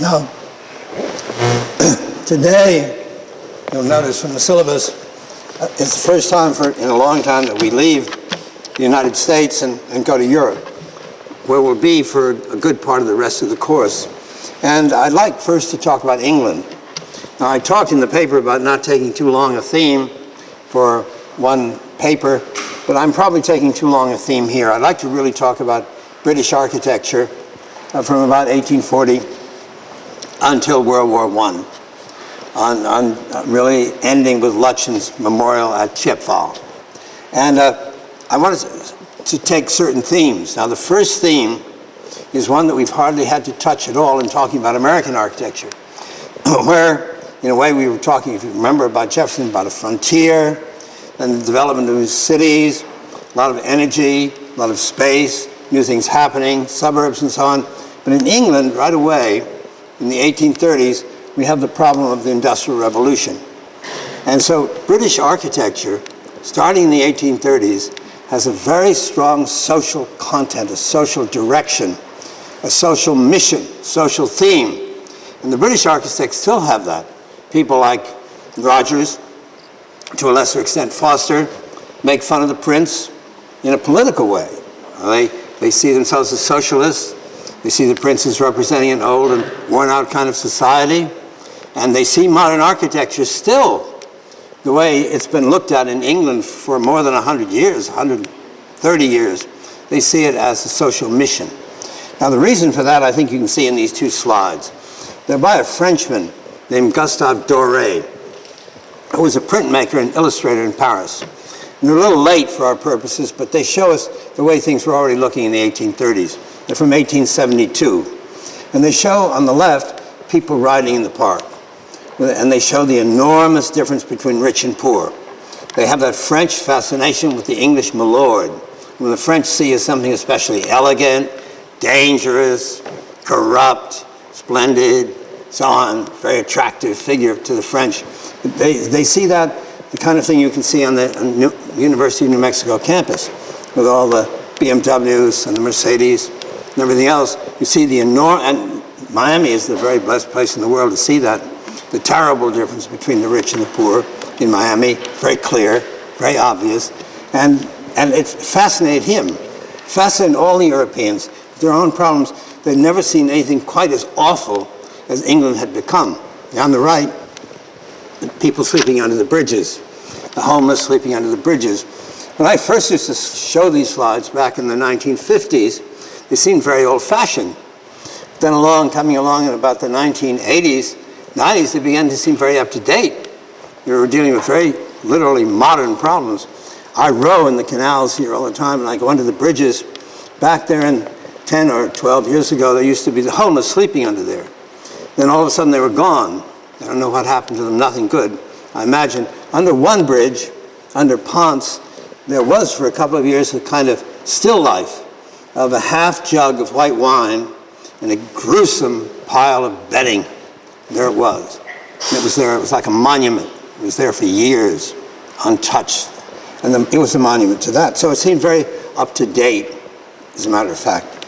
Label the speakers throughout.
Speaker 1: Now, today, you'll notice from the syllabus, it's the first time in a long time that we leave the United States and go to Europe, where we'll be for a good part of the rest of the course. And I'd like first to talk about England. Now, I talked in the paper about not taking too long a theme for one paper, but I'm probably taking too long a theme here. I'd like to really talk about British architecture from about 1840 until World War I, on really ending with Lutyens' memorial at Chipfall. And I wanted to take certain themes. Now, the first theme is one that we've hardly had to touch at all in talking about American architecture, where, in a way, we were talking, if you remember, about Jefferson, about a frontier, and the development of his cities, a lot of energy, a lot of space, new things happening, suburbs and so on. But in England, right away, in the 1830s, we have the problem of the Industrial Revolution. And so British architecture, starting in the 1830s, has a very strong social content, a social direction, a social mission, social theme. And the British architects still have that. People like Rogers, to a lesser extent Foster, make fun of the Prince in a political way. They see themselves as socialists. They see the Prince as representing an old and worn-out kind of society. And they see modern architecture still the way it's been looked at in England for more than 100 years, 130 years. They see it as a social mission. Now, the reason for that, I think you can see in these two slides. They're by a Frenchman named Gustave Doré, who was a printmaker and illustrator in Paris. And they're a little late for our purposes, but they show us the way things were already looking in the 1830s. They're from 1872. And they show, on the left, people riding in the park. And they show the enormous difference between rich and poor. They have that French fascination with the English milord. When the French see as something especially elegant, dangerous, corrupt, splendid, so on, very attractive figure to the French. They see that, the kind of thing you can see on the University of New Mexico campus, with all the BMWs and the Mercedes and everything else. You see the enormous, and Miami is the very blessed place in the world to see that, the terrible difference between the rich and the poor in Miami, very clear, very obvious. And it fascinated him, fascinated all the Europeans, their own problems. They'd never seen anything quite as awful as England had become. On the right, people sleeping under the bridges, the homeless sleeping under the bridges. When I first used to show these slides back in the 1950s, they seemed very old-fashioned. Then coming along in about the 1980s, 90s, they began to seem very up-to-date. We were dealing with very literally modern problems. I row in the canals here all the time, and I go under the bridges. Back there in 10 or 12 years ago, there used to be the homeless sleeping under there. Then all of a sudden they were gone. I don't know what happened to them, nothing good. I imagine under one bridge, under Ponce, there was for a couple of years a kind of still life of a half jug of white wine and a gruesome pile of bedding. There it was. And it was there, it was like a monument. It was there for years, untouched. And it was a monument to that. So it seemed very up to date, as a matter of fact,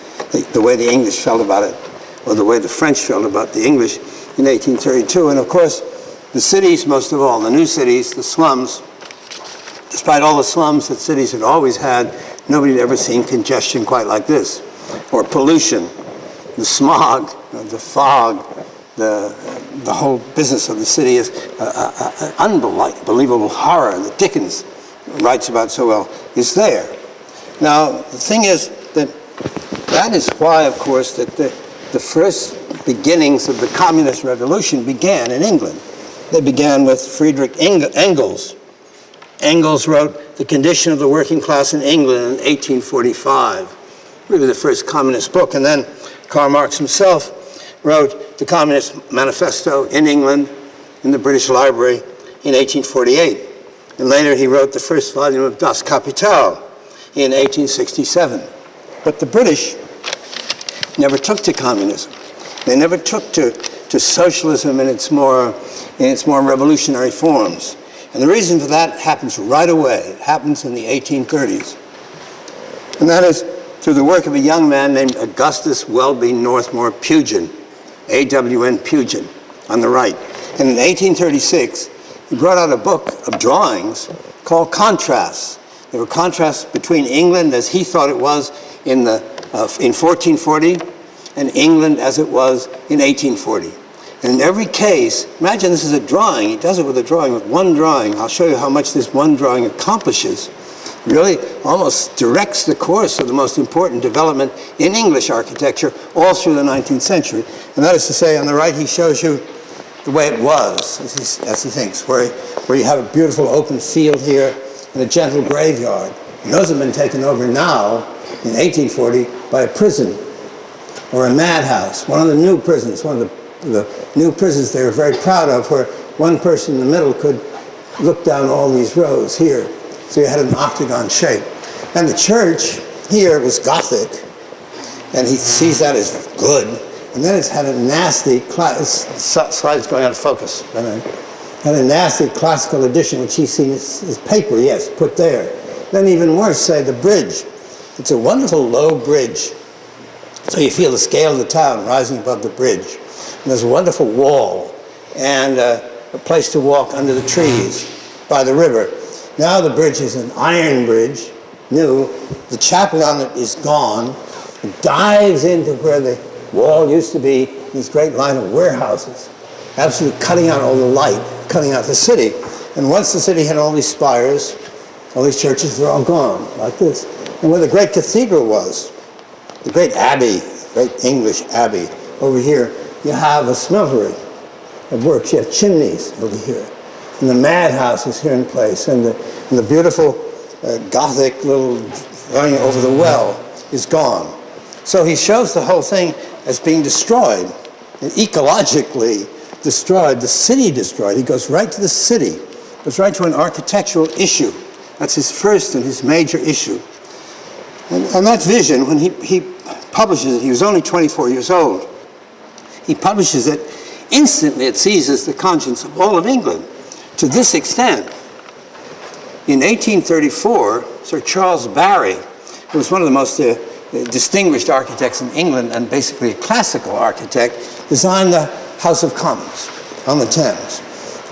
Speaker 1: the way the English felt about it, or the way the French felt about the English in 1832. And of course, the cities, most of all, the new cities, the slums, despite all the slums that cities had always had, nobody had ever seen congestion quite like this, or pollution, the smog, the fog, the whole business of the city is an unbelievable horror that Dickens writes about so well, is there. Now, the thing is that is why, of course, that the first beginnings of the communist revolution began in England. They began with Friedrich Engels. Engels wrote The Condition of the Working Class in England in 1845, really the first communist book. And then Karl Marx himself wrote the Communist Manifesto in England in the British Library in 1848. And later he wrote the first volume of Das Kapital in 1867. But the British never took to communism. They never took to socialism in its more revolutionary forms. And the reason for that happens right away. It happens in the 1830s. And that is through the work of a young man named Augustus Welby Northmore Pugin, A.W.N. Pugin on the right. And in 1836, he brought out a book of drawings called Contrasts. There were contrasts between England as he thought it was in 1440 and England as it was in 1840. And in every case, imagine this is a drawing. He does it with a drawing, with one drawing. I'll show you how much this one drawing accomplishes. Really almost directs the course of the most important development in English architecture all through the 19th century. And that is to say, on the right, he shows you the way it was, as he thinks, where you have a beautiful open field here and a gentle graveyard. And those have been taken over now, in 1840, by a prison or a madhouse, one of the new prisons, one of the new prisons they were very proud of, where one person in the middle could look down all these rows here. So you had an octagon shape. And the church here was Gothic, and he sees that as good. And then it's had a nasty, slide's going out of focus. Had a nasty classical addition, which he sees as paper, yes, put there. Then even worse, say the bridge. It's a wonderful low bridge. So you feel the scale of the town rising above the bridge. And there's a wonderful wall and a place to walk under the trees by the river. Now the bridge is an iron bridge, new. The chapel on it is gone. It dives into where the wall used to be, this great line of warehouses, absolutely cutting out all the light, cutting out the city. And once the city had all these spires, all these churches, they're all gone, like this. And where the great cathedral was, the great abbey, great English abbey, over here, you have a smeltery that works. You have chimneys over here. And the madhouse is here in place. And the beautiful Gothic little going over the well is gone. So he shows the whole thing as being destroyed, and ecologically destroyed, the city destroyed. He goes right to the city, goes right to an architectural issue. That's his first and his major issue. And that vision, when he publishes it, he was only 24 years old. He publishes it, instantly it seizes the conscience of all of England to this extent. In 1834, Sir Charles Barry, who was one of the most distinguished architects in England and basically a classical architect, designed the House of Commons on the Thames.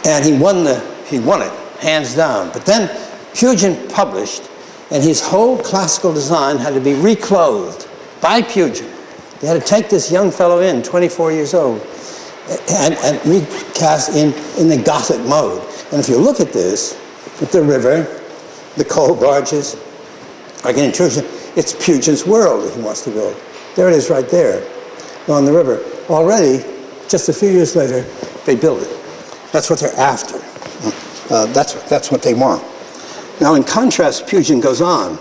Speaker 1: And he won it, hands down. But then Pugin published, and his whole classical design had to be reclothed by Pugin. They had to take this young fellow in, 24 years old, and recast in the Gothic mode. And if you look at this, with the river, the coal barges, like an intrusion, it's Pugin's world that he wants to build. There it is right there on the river. Already, just a few years later, they build it. That's what they're after. That's what they want. Now, in contrast, Pugin goes on.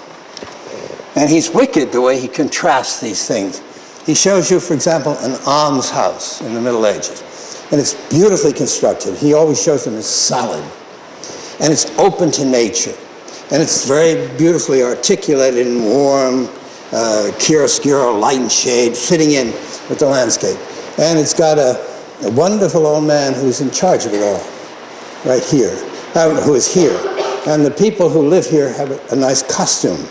Speaker 1: And he's wicked the way he contrasts these things. He shows you, for example, an almshouse in the Middle Ages. And it's beautifully constructed. He always shows them as solid. And it's open to nature. And it's very beautifully articulated and warm, chiaroscuro, light and shade, fitting in with the landscape. And it's got a wonderful old man who's in charge of it all, right here, who is here. And the people who live here have a nice costume,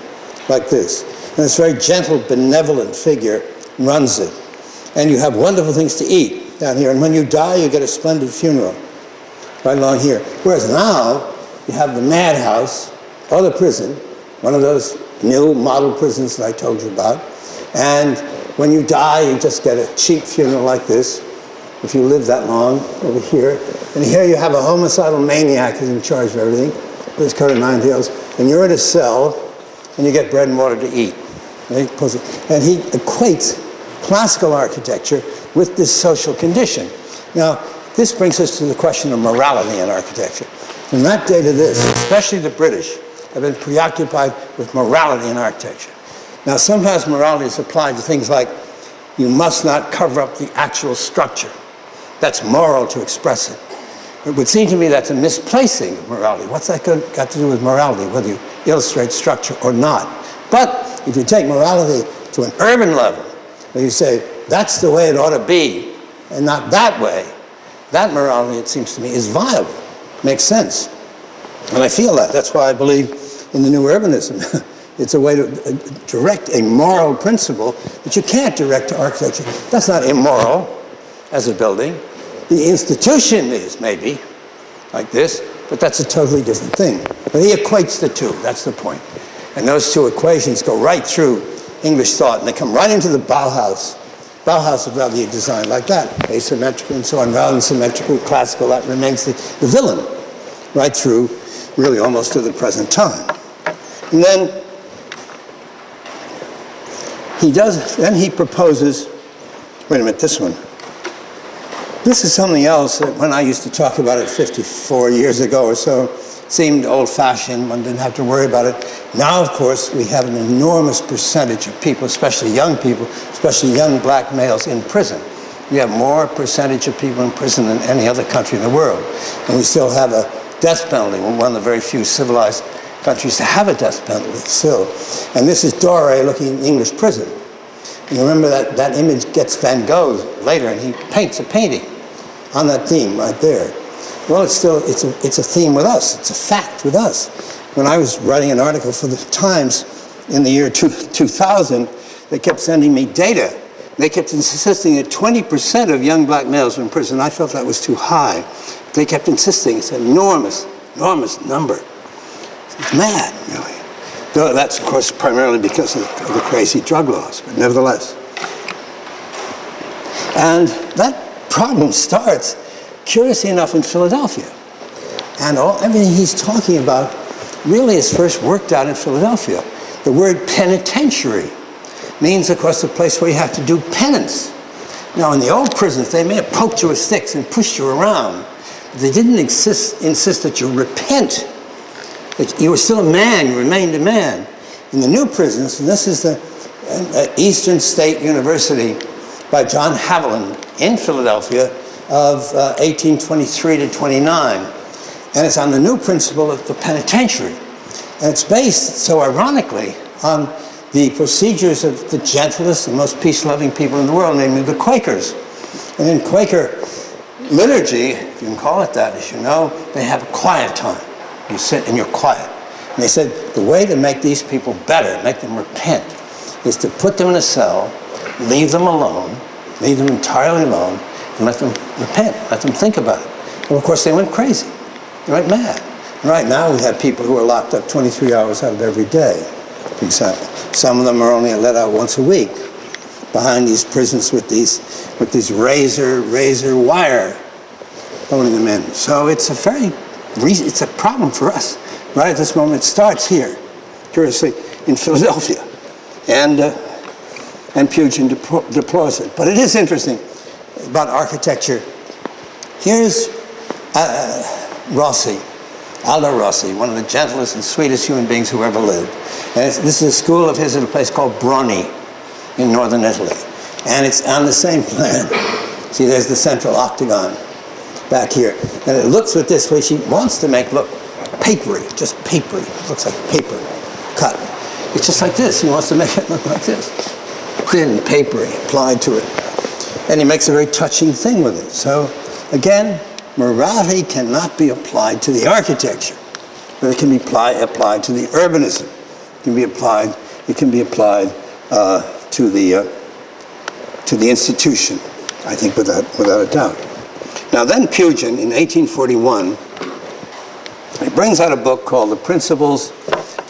Speaker 1: like this. And this very gentle, benevolent figure runs it. And you have wonderful things to eat down here. And when you die, you get a splendid funeral right along here. Whereas now, you have the madhouse, or the prison, one of those new model prisons that I told you about. And when you die, you just get a cheap funeral like this, if you live that long, over here. And here you have a homicidal maniac who's in charge of everything, with his coat of nine tails. And you're in a cell, and you get bread and water to eat. And he equates classical architecture with this social condition. Now, this brings us to the question of morality in architecture. From that day to this, especially the British, have been preoccupied with morality in architecture. Now, sometimes morality is applied to things like, you must not cover up the actual structure. That's moral to express it. It would seem to me that's a misplacing of morality. What's that got to do with morality, whether you illustrate structure or not? But if you take morality to an urban level, where you say, that's the way it ought to be, and not that way, that morality, it seems to me, is viable. Makes sense. And I feel that. That's why I believe in the new urbanism. It's a way to direct a moral principle that you can't direct to architecture. That's not immoral. as a building. The institution is maybe like this, but that's a totally different thing. But he equates the two, that's the point. And those two equations go right through English thought, and they come right into the Bauhaus. Bauhaus is rather designed like that, asymmetrical and so on, rather than symmetrical, classical, that remains the villain, right through, really almost to the present time. And then he proposes, wait a minute, this one. This is something else that when I used to talk about it 54 years ago or so, seemed old-fashioned, one didn't have to worry about it. Now, of course, we have an enormous percentage of people, especially young people, especially young black males in prison. We have more percentage of people in prison than any other country in the world. And we still have a death penalty. We're one of the very few civilized countries to have a death penalty still. And this is Doré looking at English prison. You remember that image gets Van Gogh later, and he paints a painting on that theme right there. Well, it's a theme with us. It's a fact with us. When I was writing an article for the Times in the year 2000, they kept sending me data. They kept insisting that 20% of young black males were in prison. I felt that was too high. They kept insisting. It's an enormous, enormous number. It's mad, really. Though that's, of course, primarily because of the crazy drug laws, but nevertheless. And that problem starts, curiously enough, in Philadelphia. And everything he's talking about really is first worked out in Philadelphia. The word penitentiary means, of course, the place where you have to do penance. Now, in the old prisons, they may have poked you with sticks and pushed you around, but they didn't insist that you repent. That you were still a man, you remained a man. In the new prisons, and this is the Eastern State University by John Haviland in Philadelphia of 1823 to 29. And it's on the new principle of the penitentiary. And it's based, so ironically, on the procedures of the gentlest and most peace-loving people in the world, namely the Quakers. And in Quaker liturgy, if you can call it that, as you know, they have a quiet time. You sit and you're quiet. And they said the way to make these people better, make them repent, is to put them in a cell, leave them alone, leave them entirely alone, and let them repent, let them think about it. Well, of course, they went crazy. They went mad. And right now, we have people who are locked up 23 hours out of every day, for example. Some of them are only let out once a week behind these prisons with these razor wire holding them in. So it's it's a problem for us. Right at this moment, it starts here, curiously, in Philadelphia. And Pugin deplores it. But it is interesting about architecture. Here's Aldo Rossi, one of the gentlest and sweetest human beings who ever lived. And this is a school of his at a place called Broni in northern Italy. And it's on the same plan. See, there's the central octagon back here. And it looks with this way. She wants to make look papery, just papery. It looks like paper cut. It's just like this. He wants to make it look like this. Thin, papery, applied to it. And he makes a very touching thing with it. So, again, morality cannot be applied to the architecture, but it can be applied to the urbanism. It can be applied to the institution, I think, without a doubt. Now then Pugin, in 1841, he brings out a book called The Principles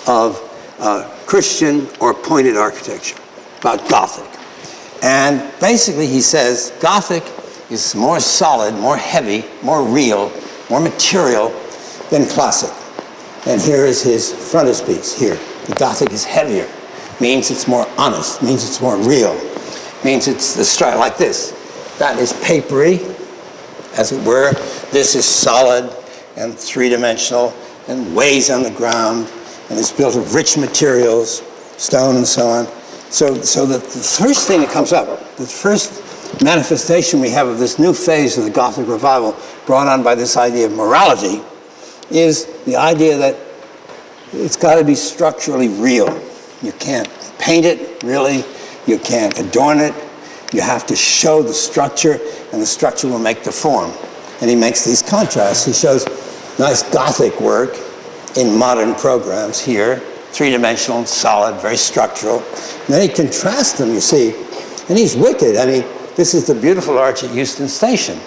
Speaker 1: of Christian or Pointed Architecture, about Gothic. And basically he says Gothic is more solid, more heavy, more real, more material than classic. And here is his frontispiece here. The Gothic is heavier, means it's more honest, means it's more real, means it's the style like this. That is papery, as it were. This is solid and three-dimensional and weighs on the ground and is built of rich materials, stone and so on. So the first thing that comes up, the first manifestation we have of this new phase of the Gothic revival brought on by this idea of morality is the idea that it's got to be structurally real. You can't paint it, really. You can't adorn it. You have to show the structure, and the structure will make the form. And he makes these contrasts. He shows nice Gothic work in modern programs here, three-dimensional, solid, very structural. And then he contrasts them, you see. And he's wicked. I mean, this is the beautiful arch at Euston Station,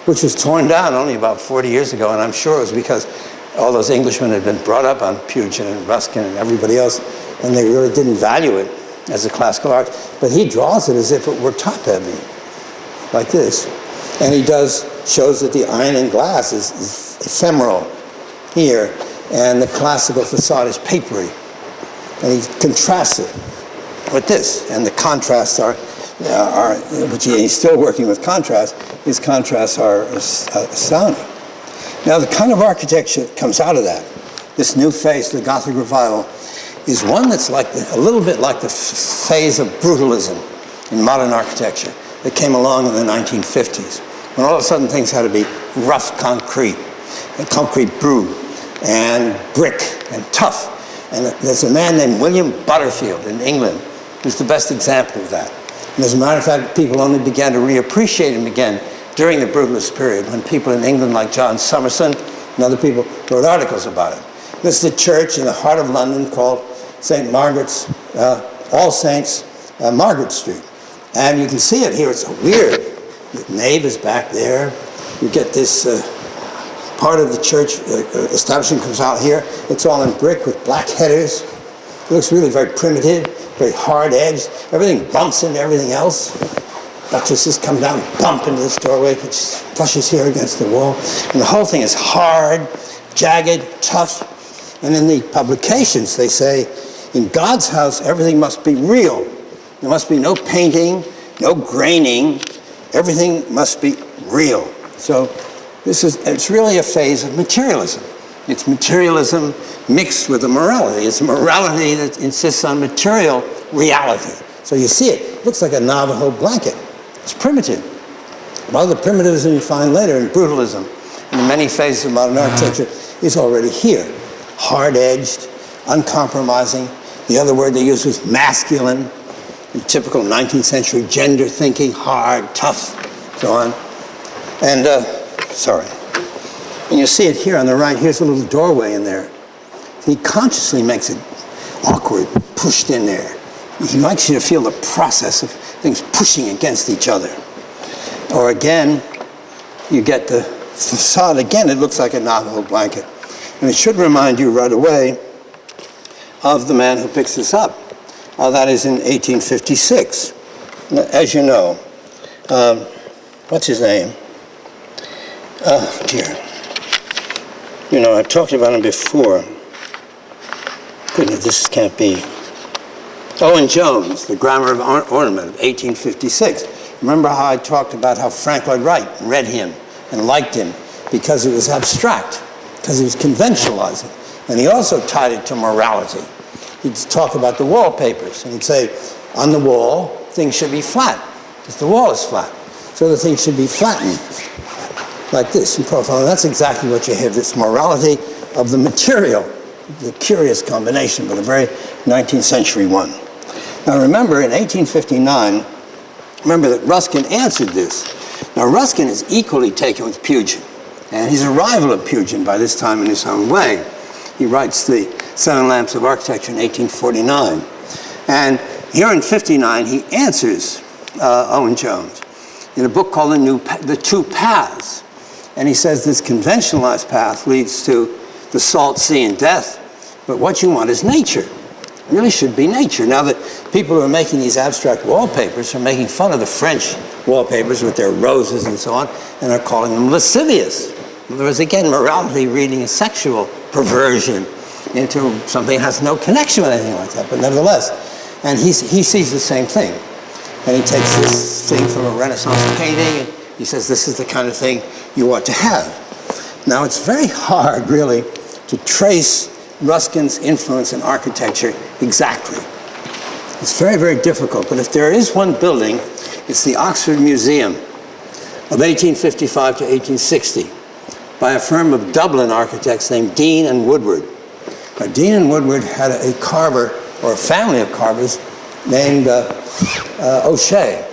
Speaker 1: which was torn down only about 40 years ago, and I'm sure it was because all those Englishmen had been brought up on Pugin and Ruskin and everybody else, and they really didn't value it as a classical arch. But he draws it as if it were top-heavy, like this. And he shows that the iron and glass is ephemeral here, and the classical facade is papery. And he contrasts it with this, and the contrasts are which he's still working with contrast. His contrasts are astounding. Now, the kind of architecture that comes out of that, this new phase, the Gothic revival, is one that's like a little bit like the phase of brutalism in modern architecture that came along in the 1950s, when all of a sudden things had to be rough concrete, and concrete brewed, and brick, and tough. And there's a man named William Butterfield in England who's the best example of that. And as a matter of fact, people only began to reappreciate him again during the brutalist period, when people in England like John Summerson and other people wrote articles about it. This is a church in the heart of London called St. Margaret's, All Saints, Margaret Street. And you can see it here. It's weird. The nave is back there. You get this part of the church establishment comes out here. It's all in brick with black headers. It looks really very primitive, very hard-edged. Everything bumps into everything else. Buttresses come down, bump into this doorway, which pushes here against the wall. And the whole thing is hard, jagged, tough. And in the publications, they say, in God's house, everything must be real. There must be no painting, no graining. Everything must be real. So it's really a phase of materialism. It's materialism mixed with a morality. It's a morality that insists on material reality. So you see it. It looks like a Navajo blanket. It's primitive. A lot of the primitivism you find later in brutalism and in many phases of modern architecture is already here. Hard-edged, uncompromising. The other word they used was masculine. In typical 19th century gender thinking, hard, tough, so on. And, and you see it here on the right. Here's a little doorway in there. He consciously makes it awkward, pushed in there. He likes you to feel the process of things pushing against each other. Or again, you get the facade. Again, it looks like a Navajo blanket. And it should remind you right away of the man who picks this up. That is in 1856. As you know, what's his name? Oh, dear. You know, I've talked about him before. Goodness, this can't be. Owen Jones, The Grammar of Ornament of 1856. Remember how I talked about how Frank Lloyd Wright read him and liked him because it was abstract, because he was conventionalizing. And he also tied it to morality. He'd talk about the wallpapers, and he'd say, on the wall, things should be flat, because the wall is flat. So the thing should be flattened, like this in profile. And that's exactly what you have, this morality of the material, the curious combination, but a very 19th century one. Now remember, in 1859, remember that Ruskin answered this. Now Ruskin is equally taken with Pugin, and he's a rival of Pugin by this time in his own way. He writes the Seven Lamps of Architecture in 1849. And here in 59, he answers Owen Jones in a book called The Two Paths. And he says this conventionalized path leads to the salt sea and death, but what you want is nature. It really should be nature. Now that people who are making these abstract wallpapers are making fun of the French wallpapers with their roses and so on, and are calling them lascivious. In other words, again, morality reading a sexual perversion into something that has no connection with anything like that, but nevertheless. And he sees the same thing. And he takes this thing from a Renaissance painting, and he says, this is the kind of thing you ought to have. Now, it's very hard, really, to trace Ruskin's influence in architecture exactly. It's very, very difficult. But if there is one building, it's the Oxford Museum of 1855 to 1860 by a firm of Dublin architects named Dean and Woodward. Now, Dean and Woodward had a carver, or a family of carvers, named O'Shea.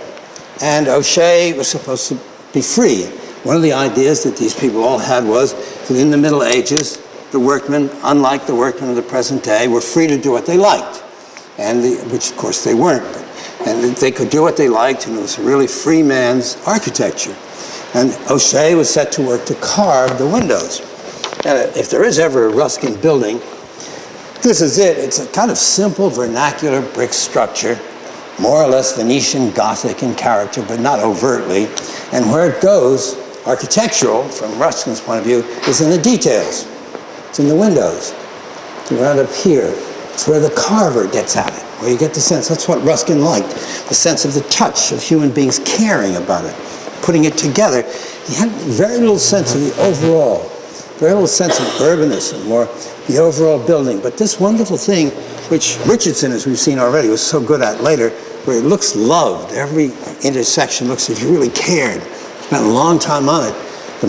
Speaker 1: And O'Shea was supposed to be free. One of the ideas that these people all had was that in the Middle Ages, the workmen, unlike the workmen of the present day, were free to do what they liked, and which of course they weren't. And they could do what they liked, and it was a really free man's architecture. And O'Shea was set to work to carve the windows. And if there is ever a Ruskin building, this is it. It's a kind of simple vernacular brick structure, more or less Venetian Gothic in character, but not overtly. And where it goes, architectural, from Ruskin's point of view, is in the details. It's in the windows. Around up here, it's where the carver gets at it, where you get the sense. That's what Ruskin liked, the sense of the touch of human beings caring about it, putting it together. He had very little sense of the overall, very little sense of urbanism or the overall building. But this wonderful thing, which Richardson, as we've seen already, was so good at later, where it looks loved. Every intersection looks as if you really cared. Spent a long time on it. The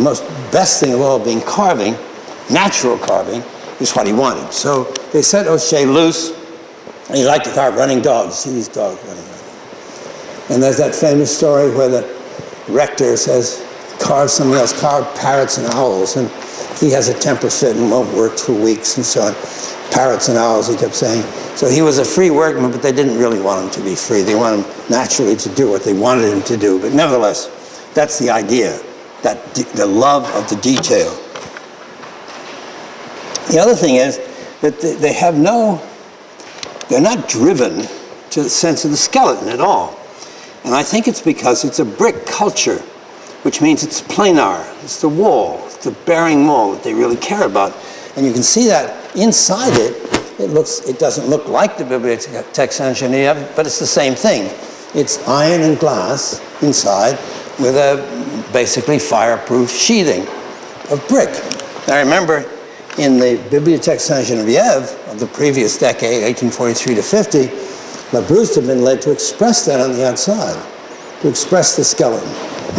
Speaker 1: best thing of all being carving, natural carving, is what he wanted. So they set O'Shea loose, and he liked to carve running dogs. See these dogs running around. And there's that famous story where the rector says, carve something else, carve parrots and owls. And he has a temper fit and won't work for weeks and so on. Parrots and owls, he kept saying. So he was a free workman, but they didn't really want him to be free. They wanted him naturally to do what they wanted him to do. But nevertheless, that's the idea, that the love of the detail. The other thing is that they have they're not driven to the sense of the skeleton at all. And I think it's because it's a brick culture, which means it's planar, it's the wall, it's the bearing wall that they really care about. And you can see that inside it, it doesn't look like the Bibliothèque Saint-Geneviève, but it's the same thing. It's iron and glass inside with a basically fireproof sheathing of brick. Now remember, in the Bibliothèque Saint-Geneviève of the previous decade, 1843 to 50, Labrousse had been led to express that on the outside, to express the skeleton,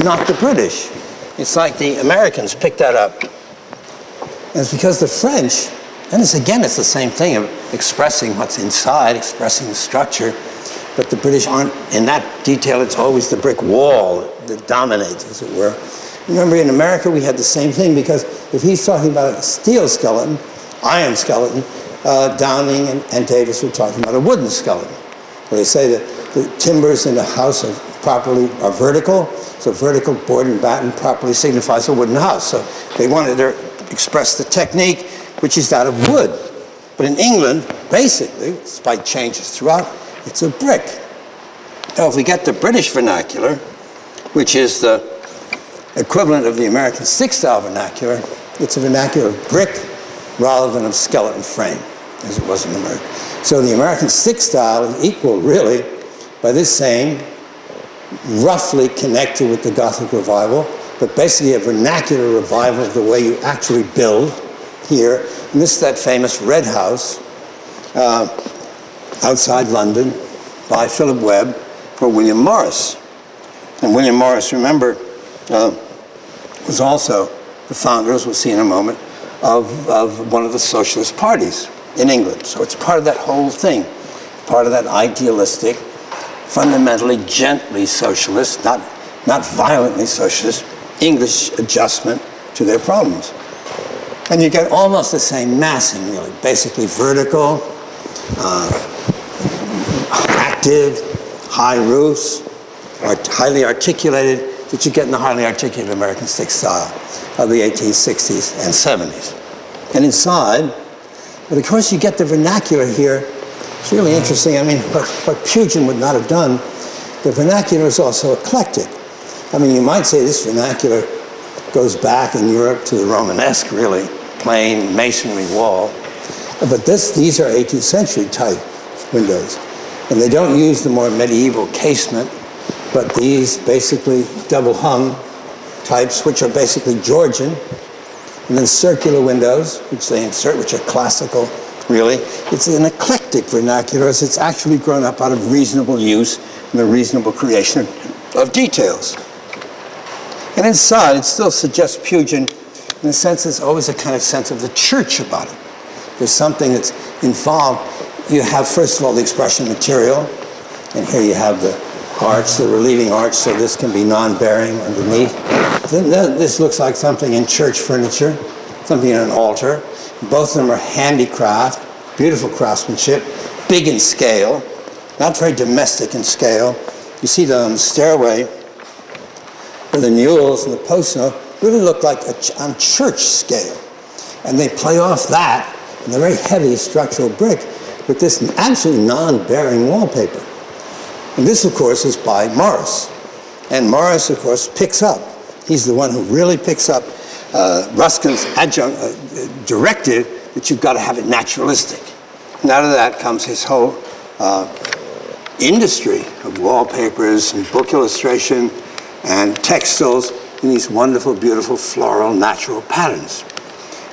Speaker 1: not the British. It's like the Americans picked that up. And it's because the French, and it's the same thing of expressing what's inside, expressing the structure, but the British aren't in that detail. It's always the brick wall that dominates, as it were. Remember, in America, we had the same thing, because if he's talking about a steel skeleton, iron skeleton, Downing and Davis were talking about a wooden skeleton. Where they say that the timbers in the house are vertical, so vertical board and batten properly signifies a wooden house. So they wanted to express the technique, which is that of wood. But in England, basically, despite changes throughout, it's a brick. Now, if we get the British vernacular, which is the equivalent of the American stick-style vernacular, it's a vernacular of brick rather than of skeleton frame, as it was in America. So the American stick-style is equal, really, by this saying, roughly connected with the Gothic revival, but basically a vernacular revival of the way you actually build here. And this is that famous red house outside London by Philip Webb for William Morris. And William Morris, remember, was also the founder, as we'll see in a moment, of one of the socialist parties in England. So it's part of that whole thing, part of that idealistic, fundamentally gently socialist, not violently socialist, English adjustment to their problems. And you get almost the same massing, really, basically vertical, active, high roofs, highly articulated, that you get in the highly articulated American stick style of the 1860s and 70s. And inside, but of course you get the vernacular here. It's really interesting. I mean, what Pugin would not have done, the vernacular is also eclectic. I mean, you might say this vernacular goes back in Europe to the Romanesque, really, plain masonry wall. But these are 18th century type windows. And they don't use the more medieval casement, but these basically double hung types, which are basically Georgian, and then circular windows, which they insert, which are classical, really. It's an eclectic vernacular, as it's actually grown up out of reasonable use and the reasonable creation of details. And inside, it still suggests Pugin, in a sense, there's always a kind of sense of the church about it. There's something that's involved. You have, first of all, the expression material, and here you have the arch, the relieving arch, so this can be non-bearing underneath. Then this looks like something in church furniture, something in an altar. Both of them are handicraft, beautiful craftsmanship, big in scale, not very domestic in scale. You see them on the stairway, where the newels and the post note really look like on church scale. And they play off that and the very heavy structural brick with this absolutely non-bearing wallpaper. And this, of course, is by Morris. And Morris, of course, picks up. He's the one who really picks up Ruskin's directive that you've got to have it naturalistic. And out of that comes his whole industry of wallpapers and book illustration and textiles in these wonderful, beautiful, floral, natural patterns,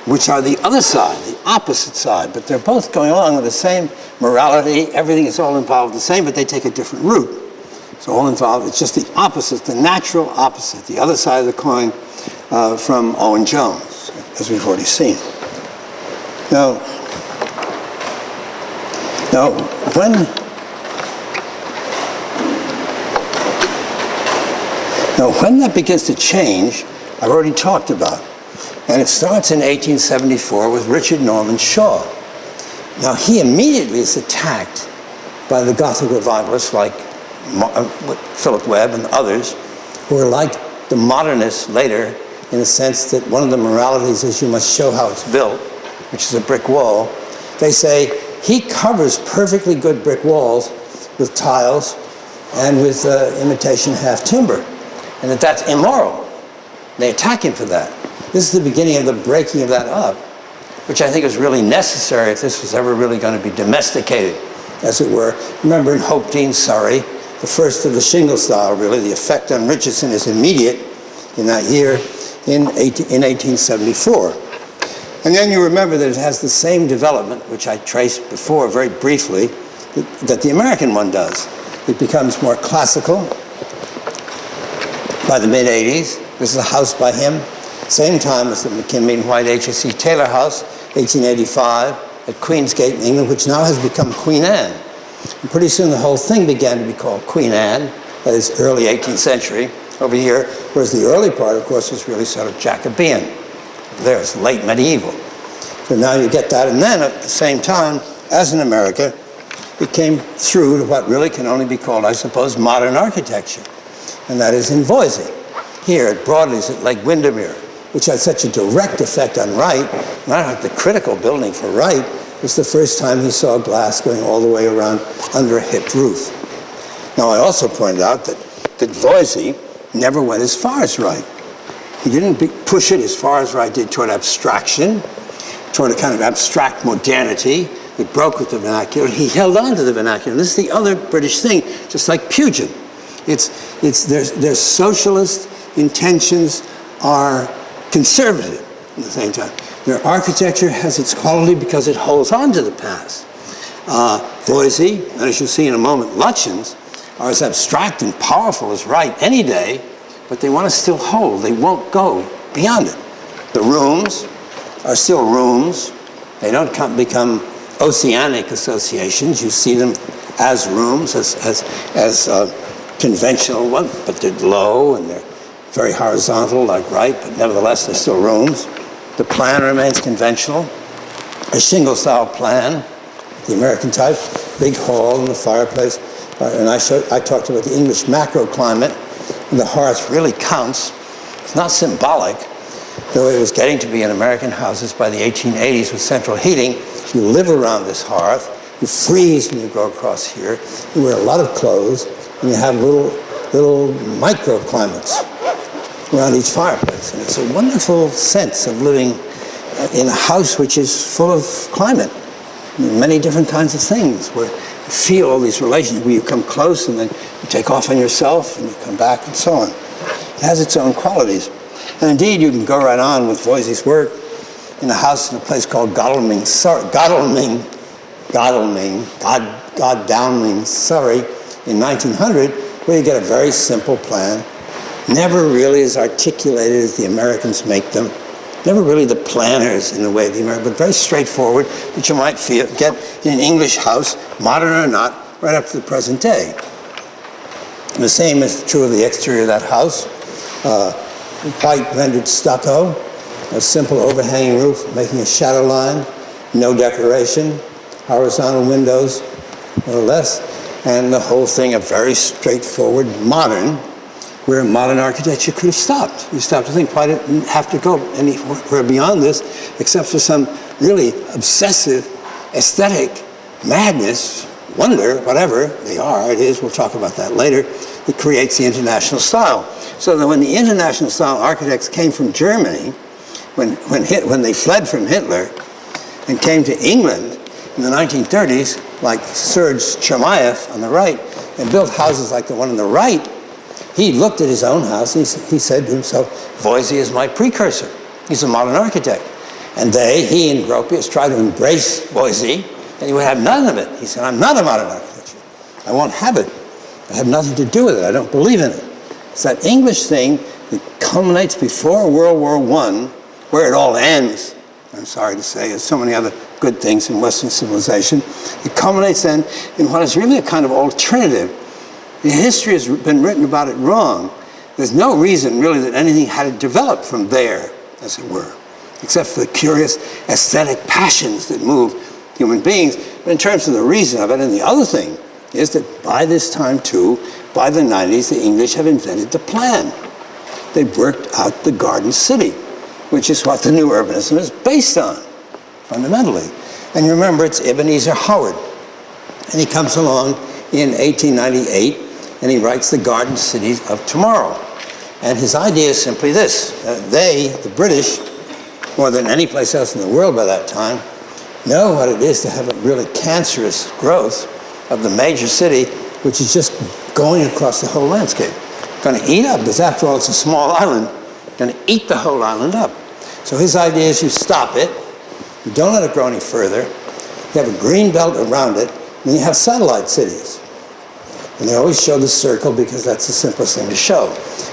Speaker 1: which are the other side, the opposite side. But they're both going along with the same morality. Everything is all involved the same, but they take a different route. It's all involved. It's just the opposite, the natural opposite, the other side of the coin from Owen Jones, as we've already seen. Now when that begins to change, I've already talked about. And it starts in 1874 with Richard Norman Shaw. Now, he immediately is attacked by the Gothic revivalists like Philip Webb and others, who are like the modernists later, in the sense that one of the moralities is you must show how it's built, which is a brick wall. They say he covers perfectly good brick walls with tiles and with imitation half timber, and that's immoral. They attack him for that. This is the beginning of the breaking of that up, which I think is really necessary if this was ever really going to be domesticated, as it were. Remember in Hope Dean, Surrey, the first of the shingle style, really, the effect on Richardson is immediate in that year in 1874. And then you remember that it has the same development, which I traced before very briefly, that the American one does. It becomes more classical by the mid-80s. This is a house by him. Same time as the McKinley and White H.S.C. Taylor House, 1885, at Queensgate in England, which now has become Queen Anne. And pretty soon the whole thing began to be called Queen Anne, that is early 18th century over here, whereas the early part, of course, was really sort of Jacobean. There's late medieval. So now you get that, and then at the same time, as in America, it came through to what really can only be called, I suppose, modern architecture, and that is in Voysey. Here at Broadley's at Lake Windermere, which had such a direct effect on Wright, not the critical building for Wright, was the first time he saw glass going all the way around under a hipped roof. Now, I also pointed out that Voysey never went as far as Wright. He didn't push it as far as Wright did toward abstraction, toward a kind of abstract modernity. It broke with the vernacular. He held on to the vernacular. And this is the other British thing, just like Puget. Their socialist intentions are conservative at the same time. Their architecture has its quality because it holds on to the past. Voysey, and as you'll see in a moment, Lutyens, are as abstract and powerful as Wright any day, but they want to still hold. They won't go beyond it. The rooms are still rooms. They don't become oceanic associations. You see them as rooms, as conventional ones, but they're low and they're very horizontal like Wright, but nevertheless they're still rooms. The plan remains conventional, a shingle-style plan, the American type, big hall and the fireplace. And I talked about the English macroclimate, and the hearth really counts. It's not symbolic, though it was getting to be in American houses by the 1880s with central heating. You live around this hearth, you freeze when you go across here, you wear a lot of clothes, and you have little microclimates around each fireplace. And it's a wonderful sense of living in a house which is full of climate, many different kinds of things, where you feel all these relations, where you come close and then you take off on yourself and you come back and so on. It has its own qualities. And indeed, you can go right on with Voysey's work in a house in a place called Godalming, Surrey, in 1900, where you get a very simple plan, never really as articulated as the Americans make them, never really the planners in the way of the Americans, but very straightforward that you might get in an English house, modern or not, right up to the present day. And the same is true of the exterior of that house. White rendered stucco, a simple overhanging roof making a shadow line, no decoration, horizontal windows, more or less. and the whole thing a very straightforward modern, where modern architecture could have stopped. You stopped to think, why didn't have to go anywhere beyond this, except for some really obsessive aesthetic madness, wonder, whatever it is, we'll talk about that later, that creates the international style. So that when the international style architects came from Germany, when they fled from Hitler and came to England in the 1930s, like Serge Chermayeff on the right, and built houses like the one on the right, he looked at his own house and he said to himself, Voysey is my precursor. He's a modern architect. And he and Gropius tried to embrace Voysey, and he would have none of it. He said, I'm not a modern architecture. I won't have it. I have nothing to do with it. I don't believe in it. It's that English thing that culminates before World War I, where it all ends, I'm sorry to say, as so many other good things in Western civilization. It culminates then in what is really a kind of alternative. The history has been written about it wrong. There's no reason really that anything had to develop from there, as it were, except for the curious aesthetic passions that move human beings. But in terms of the reason of it, and the other thing is that by this time too, by the 90s, the English have invented the plan. They've worked out the Garden City, which is what the new urbanism is based on, fundamentally. And you remember, it's Ebenezer Howard. And he comes along in 1898, and he writes the Garden Cities of Tomorrow. And his idea is simply this. The British, more than any place else in the world by that time, know what it is to have a really cancerous growth of the major city, which is just going across the whole landscape. Going to eat up, because after all, it's a small island, going to eat the whole island up. So his idea is you stop it, you don't let it grow any further, you have a green belt around it, and you have satellite cities. And they always show the circle because that's the simplest thing to show.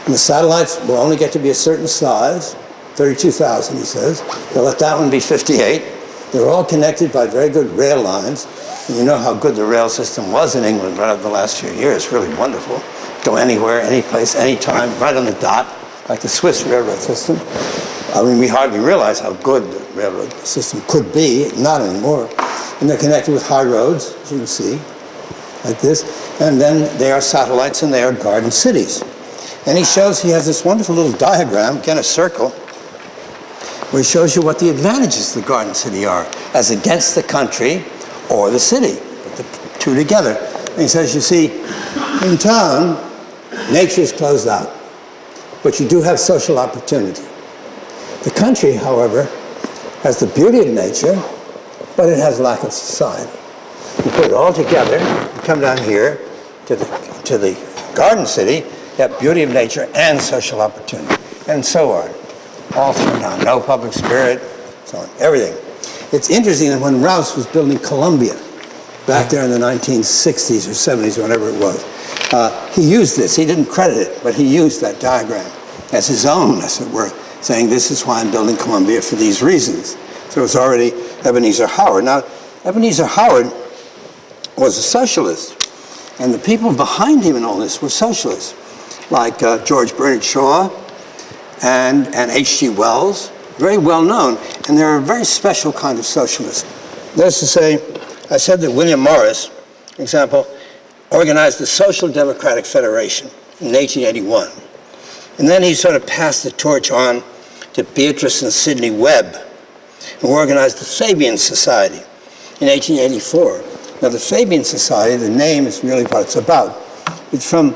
Speaker 1: And the satellites will only get to be a certain size, 32,000, he says. They'll let that one be 58. They're all connected by very good rail lines. And you know how good the rail system was in England right over the last few years. Really wonderful. Go anywhere, any place, anytime, right on the dot, like the Swiss railroad system. I mean, we hardly realize how good the railroad system could be, not anymore. And they're connected with high roads, as you can see, like this. And then they are satellites and they are garden cities. And he has this wonderful little diagram, again a circle, where he shows you what the advantages of the garden city are as against the country or the city. Put the two together. And he says, you see, in town, nature is closed out, but you do have social opportunity. The country, however, has the beauty of nature, but it has lack of society. You put it all together, you come down here to the garden city, you have beauty of nature and social opportunity, and so on. All thrown down, no public spirit, so on, everything. It's interesting that when Rouse was building Columbia, back there in the 1960s or 70s or whatever it was, he used this. He didn't credit it, but he used that diagram as his own, as it were, saying this is why I'm building Columbia for these reasons. So it's already Ebenezer Howard. Now, Ebenezer Howard was a socialist, and the people behind him in all this were socialists, like George Bernard Shaw and H.G. Wells, very well known, and they're a very special kind of socialist. That is to say, I said that William Morris, for example, organized the Social Democratic Federation in 1881. And then he sort of passed the torch on to Beatrice and Sidney Webb, who organized the Fabian Society in 1884. Now, the Fabian Society, the name is really what it's about. It's from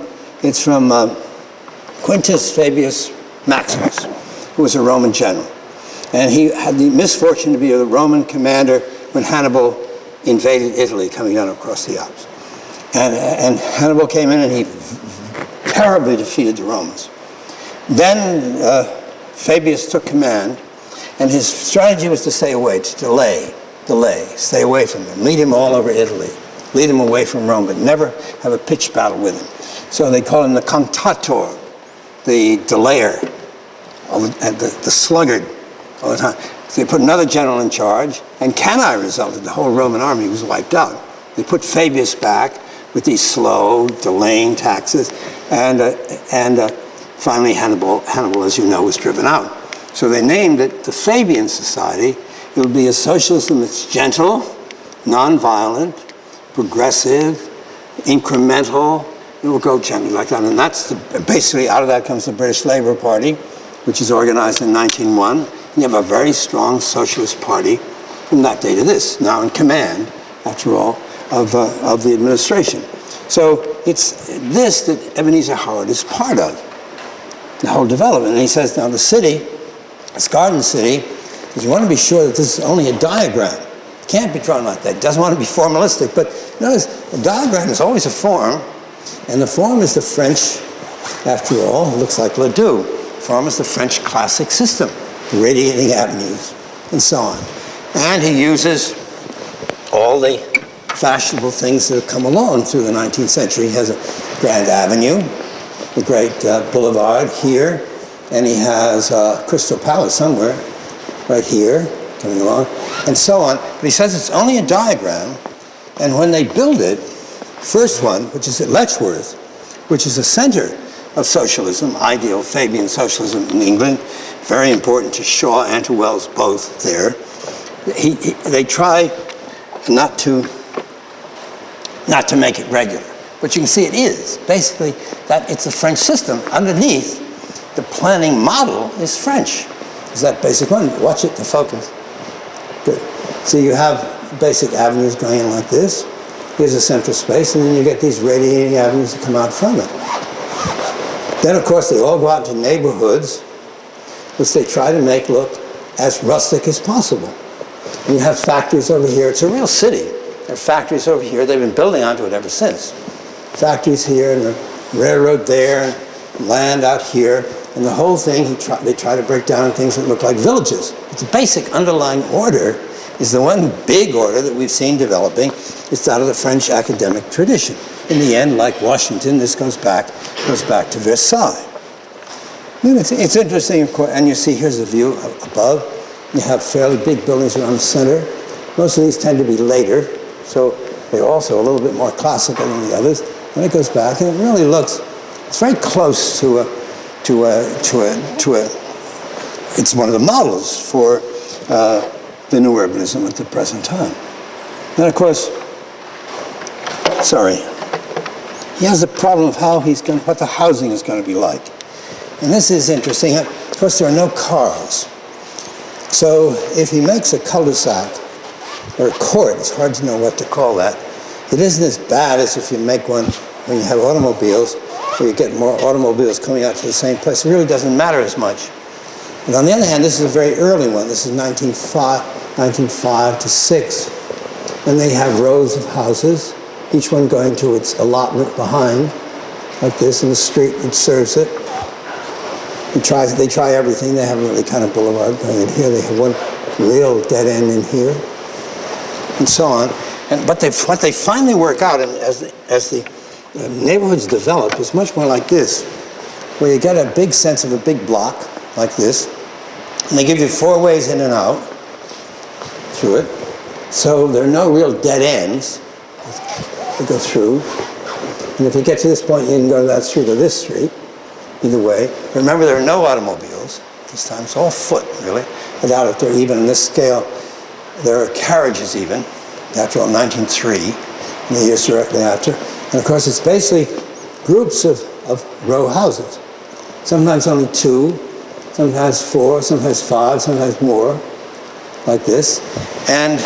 Speaker 1: Quintus Fabius Maximus, who was a Roman general. And he had the misfortune to be the Roman commander when Hannibal invaded Italy, coming down across the Alps. And Hannibal came in and he terribly defeated the Romans. Then Fabius took command, and his strategy was to stay away, to delay, stay away from him, lead him all over Italy, lead him away from Rome, but never have a pitched battle with him. So they call him the Contator, the delayer, the sluggard all the time. So they put another general in charge, and Cannae resulted. The whole Roman army was wiped out. They put Fabius back with these slow, delaying taxes, and finally Hannibal, as you know, was driven out. So they named it the Fabian Society. It would be a socialism that's gentle, nonviolent, progressive, incremental. It will go gently like that. And that's basically out of that comes the British Labour Party, which is organized in 1901. And you have a very strong socialist party from that day to this, now in command, after all, of the administration. So it's this that Ebenezer Howard is part of, the whole development. And he says, now the city, this garden city, because you want to be sure that this is only a diagram. It can't be drawn like that. It doesn't want to be formalistic. But notice, a diagram is always a form, and the form is the French, after all, it looks like Ledoux. The form is the French classic system, the radiating avenues, and so on. And he uses all the fashionable things that have come along through the 19th century. He has a Grand Avenue, the great boulevard here, and he has Crystal Palace somewhere, right here, coming along, and so on. But he says it's only a diagram, and when they build it, first one, which is at Letchworth, which is a center of socialism, ideal Fabian socialism in England, very important to Shaw and to Wells both there. They try not to make it regular, but you can see it is. Basically, that it's a French system. Underneath, the planning model is French. Is that basic one? Watch it, the focus. Good. So you have basic avenues going in like this. Here's a central space, and then you get these radiating avenues that come out from it. Then, of course, they all go out into neighborhoods, which they try to make look as rustic as possible. And you have factories over here. It's a real city. There are factories over here. They've been building onto it ever since. Factories here, and the railroad there, and land out here. And the whole thing, they try to break down things that look like villages. But the basic underlying order is the one big order that we've seen developing. It's out of the French academic tradition. In the end, like Washington, this goes back to Versailles. It's interesting, of course, and you see here's the view above. You have fairly big buildings around the center. Most of these tend to be later, so they're also a little bit more classical than the others. And it goes back, and it really looks, it's very close to it's one of the models for the new urbanism at the present time. And of course, he has the problem of what the housing is going to be like. And this is interesting. Of course, there are no cars. So if he makes a cul-de-sac or a court, it's hard to know what to call that. It isn't as bad as if you make one when you have automobiles, where you get more automobiles coming out to the same place. It really doesn't matter as much. But on the other hand, this is a very early one. This is 1905 to 6. And they have rows of houses, each one going to its allotment behind, like this, in the street that serves it. They try everything. They have a really kind of boulevard going in here. They have one real dead end in here, and so on. But what they finally work out, and as the neighborhoods develop, is much more like this, where you get a big sense of a big block, like this, and they give you 4 ways in and out through it. So there are no real dead ends to go through. And if you get to this point, you can go to that street or this street, either way. Remember, there are no automobiles this time. It's all foot, really. I doubt if they're even in this scale. There are carriages even, after all, 1903, and the years directly after. And of course, it's basically groups of row houses. Sometimes only 2, sometimes 4, sometimes 5, sometimes more, like this. And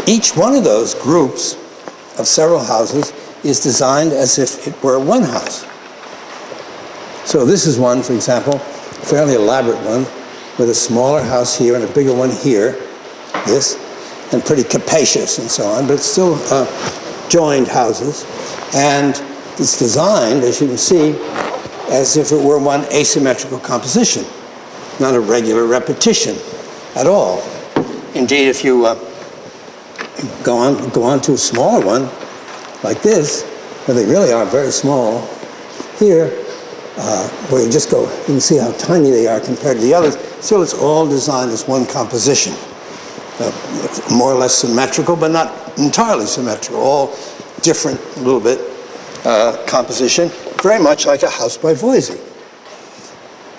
Speaker 1: each one of those groups of several houses is designed as if it were one house. So this is one, for example, a fairly elaborate one, with a smaller house here and a bigger one here, this, and pretty capacious and so on, but it's still joined houses. And it's designed, as you can see, as if it were one asymmetrical composition, not a regular repetition at all. Indeed, if you go on to a smaller one, like this, where they really are very small, here, where you just go, you can see how tiny they are compared to the others. Still, it's all designed as one composition. More or less symmetrical, but not entirely symmetrical. All different, a little bit, composition. Very much like a house by Voisey.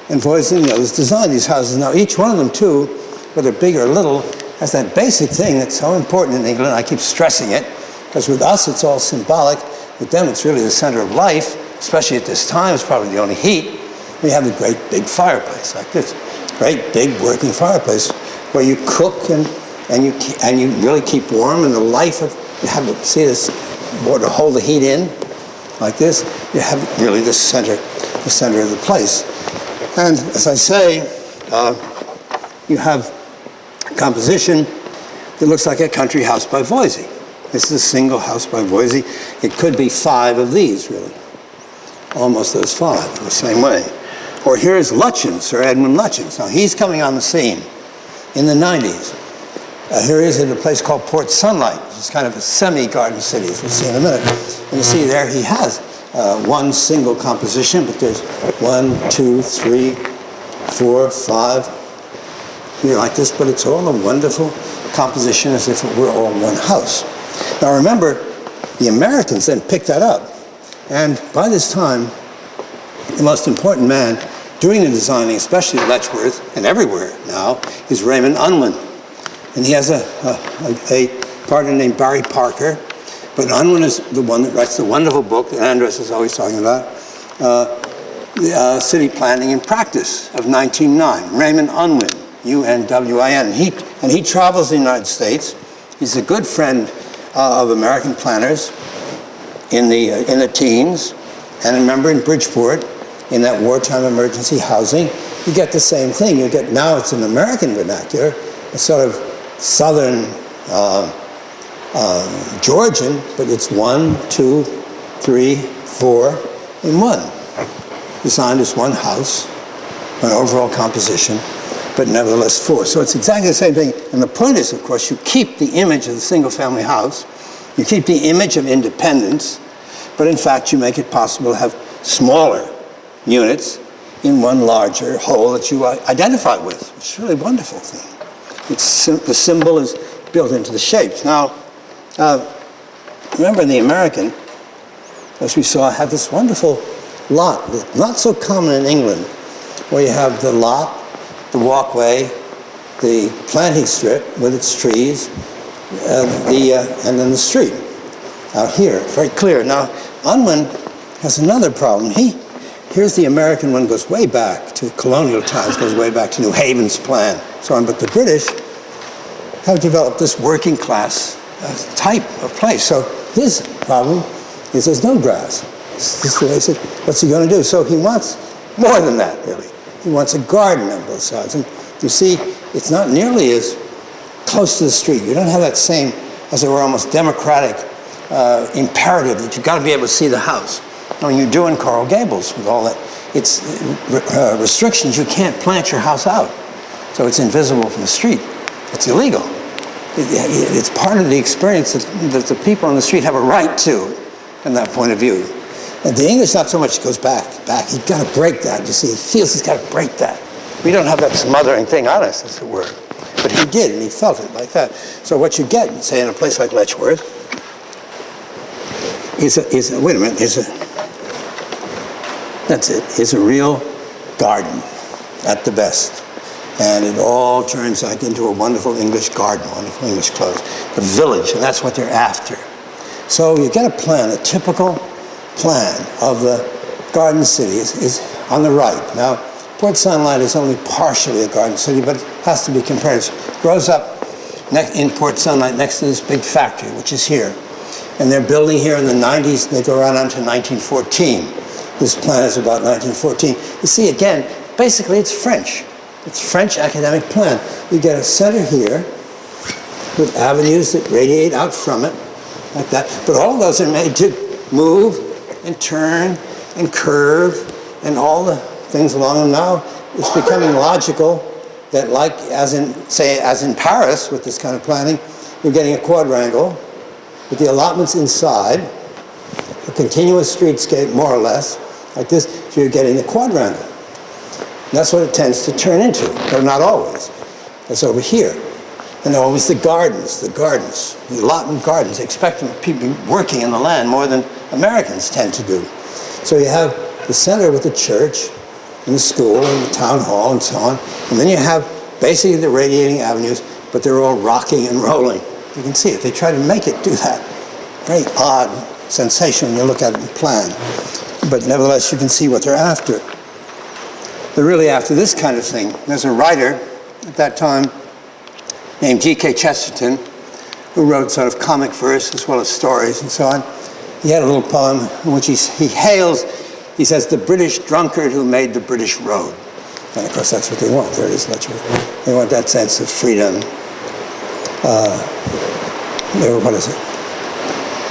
Speaker 1: And Voisey and the others designed these houses. Now, each one of them, too, whether big or little, has that basic thing that's so important in England. I keep stressing it, because with us, it's all symbolic. With them, it's really the center of life, especially at this time. It's probably the only heat. We have a great big fireplace like this, great big working fireplace where you cook and you really keep warm. And the life of you have to see this board to hold the heat in like this. You have really the center of the place. And as I say, you have a composition that looks like a country house by Voisey. This is a single house by Voisey. It could be 5 of these, really. Almost those 5 in the same way. Or here's Lutyens, Sir Edmund Lutyens. Now, he's coming on the scene in the 90s. Here he is at a place called Port Sunlight, which is kind of a semi-garden city, as we'll see in a minute. And you see there he has one single composition, but there's 1, 2, 3, 4, 5, here like this, but it's all a wonderful composition as if it were all one house. Now remember, the Americans then picked that up. And by this time, the most important man doing the designing, especially at Letchworth and everywhere now, is Raymond Unwin. And he has a partner named Barry Parker. But Unwin is the one that writes the wonderful book that Andres is always talking about, City Planning in Practice of 1909. Raymond Unwin, U-N-W-I-N. And he travels the United States. He's a good friend of American planners in the teens. And remember in Bridgeport, in that wartime emergency housing, you get the same thing. You get, now it's an American vernacular, a sort of southern Georgian, but it's 1, 2, 3, 4 in one. Designed as one house, an overall composition, but nevertheless 4. So it's exactly the same thing. And the point is, of course, you keep the image of the single-family house, you keep the image of independence, but in fact you make it possible to have smaller units in one larger whole that you identify with. It's a really wonderful thing. The symbol is built into the shapes. Now, remember the American, as we saw, had this wonderful lot, not so common in England, where you have the lot, the walkway, the planting strip with its trees, and then the street out here, very clear. Now, Unwin has another problem. Here's the American one, goes way back to colonial times, goes way back to New Haven's plan, so on. But the British have developed this working class type of place. So his problem is there's no grass. This is the way he said, what's he going to do? So he wants more than that, really. He wants a garden on both sides. And you see, it's not nearly as close to the street. You don't have that same, as it were, almost democratic imperative that you've got to be able to see the house. I mean, you do in Coral Gables with all that. It's restrictions. You can't plant your house out. So it's invisible from the street. It's illegal. It's part of the experience that the people on the street have a right to from that point of view. And the English, not so much, goes back. He's got to break that. You see, he feels he's got to break that. We don't have that smothering thing on us, as it were. But he did, and he felt it like that. So what you get, say, in a place like Letchworth, is a real garden at the best. And it all turns like into a wonderful English garden, wonderful English clothes. The village, and that's what they're after. So you get a plan, a typical plan of the garden city is on the right. Now, Port Sunlight is only partially a garden city, but it has to be compared. It grows up in Port Sunlight next to this big factory, which is here. And they're building here in the 90s, and they go around until 1914. This plan is about 1914. You see, again, basically it's French. It's French academic plan. You get a center here with avenues that radiate out from it, like that. But all those are made to move and turn and curve and all the things along them. Now it's becoming logical that, like as in Paris with this kind of planning, you're getting a quadrangle with the allotments inside, a continuous streetscape more or less, like this, so you're getting a quadrangle. That's what it tends to turn into, but not always. That's over here. And always the gardens, the allotment gardens. They expect people working in the land more than Americans tend to do. So you have the center with the church and the school and the town hall and so on. And then you have basically the radiating avenues, but they're all rocking and rolling. You can see it. They try to make it do that. Very odd sensation when you look at it in plan. But nevertheless, you can see what they're after. They're really after this kind of thing. There's a writer at that time named G.K. Chesterton who wrote sort of comic verse as well as stories and so on. He had a little poem in which he hails, he says, the British drunkard who made the British road. And of course, that's what they want. There it is, literally. They want that sense of freedom. What is it?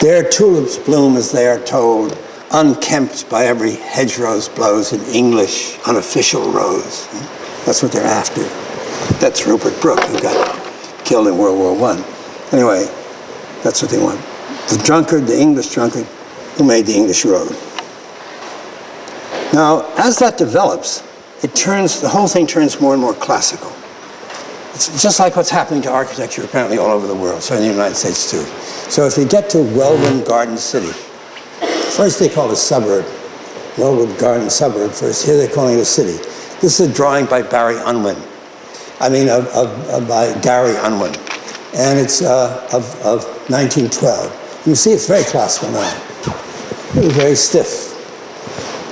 Speaker 1: Their tulips bloom as they are told, unkempt by every hedgerow's blows in English unofficial roads. That's what they're after. That's Rupert Brooke, who got killed in World War I. Anyway, that's what they want. The drunkard, the English drunkard, who made the English road. Now, as that develops, the whole thing turns more and more classical. It's just like what's happening to architecture apparently all over the world, so in the United States too. So if you get to Wellwood Garden City, first they call it a suburb, Wellwood Garden Suburb first, here they're calling it a city. This is a drawing by Barry Unwin. By Gary Unwin. And it's of 1912. You see it's very classical now. It's very stiff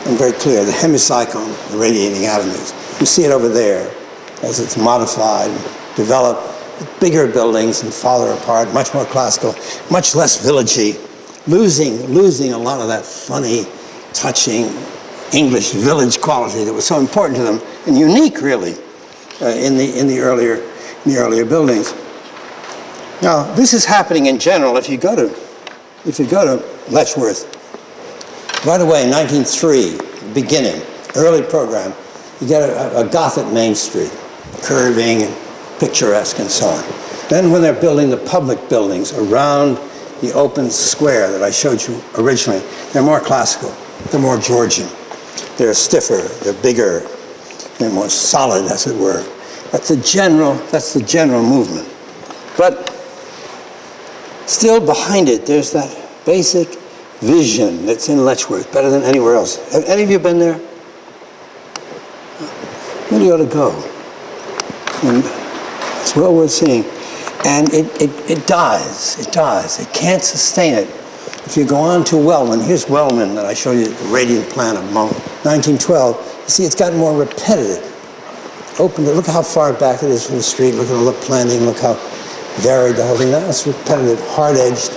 Speaker 1: and very clear. The hemicyclone, the radiating avenues. You see it over there as it's modified, developed, bigger buildings and farther apart, much more classical, much less villagey, losing a lot of that funny, touching English village quality that was so important to them and unique, really, in the earlier buildings. Now, this is happening in general. If you go to Letchworth, right away in 1903, beginning, early program, you get a Gothic Main Street, curving and picturesque and so on. Then when they're building the public buildings around the open square that I showed you originally, they're more classical, they're more Georgian. They're stiffer, they're bigger, they're more solid, as it were. That's the general movement. But still behind it, there's that basic vision that's in Letchworth, better than anywhere else. Have any of you been there? Really ought to go. And it's well worth seeing. And it dies. It can't sustain it. If you go on to Wellman, here's Wellman that I showed you, the radiant plan of 1912. You see, it's gotten more repetitive. Look how far back it is from the street. Look at all the planting. Look how varied the whole thing. Now it's repetitive, hard-edged.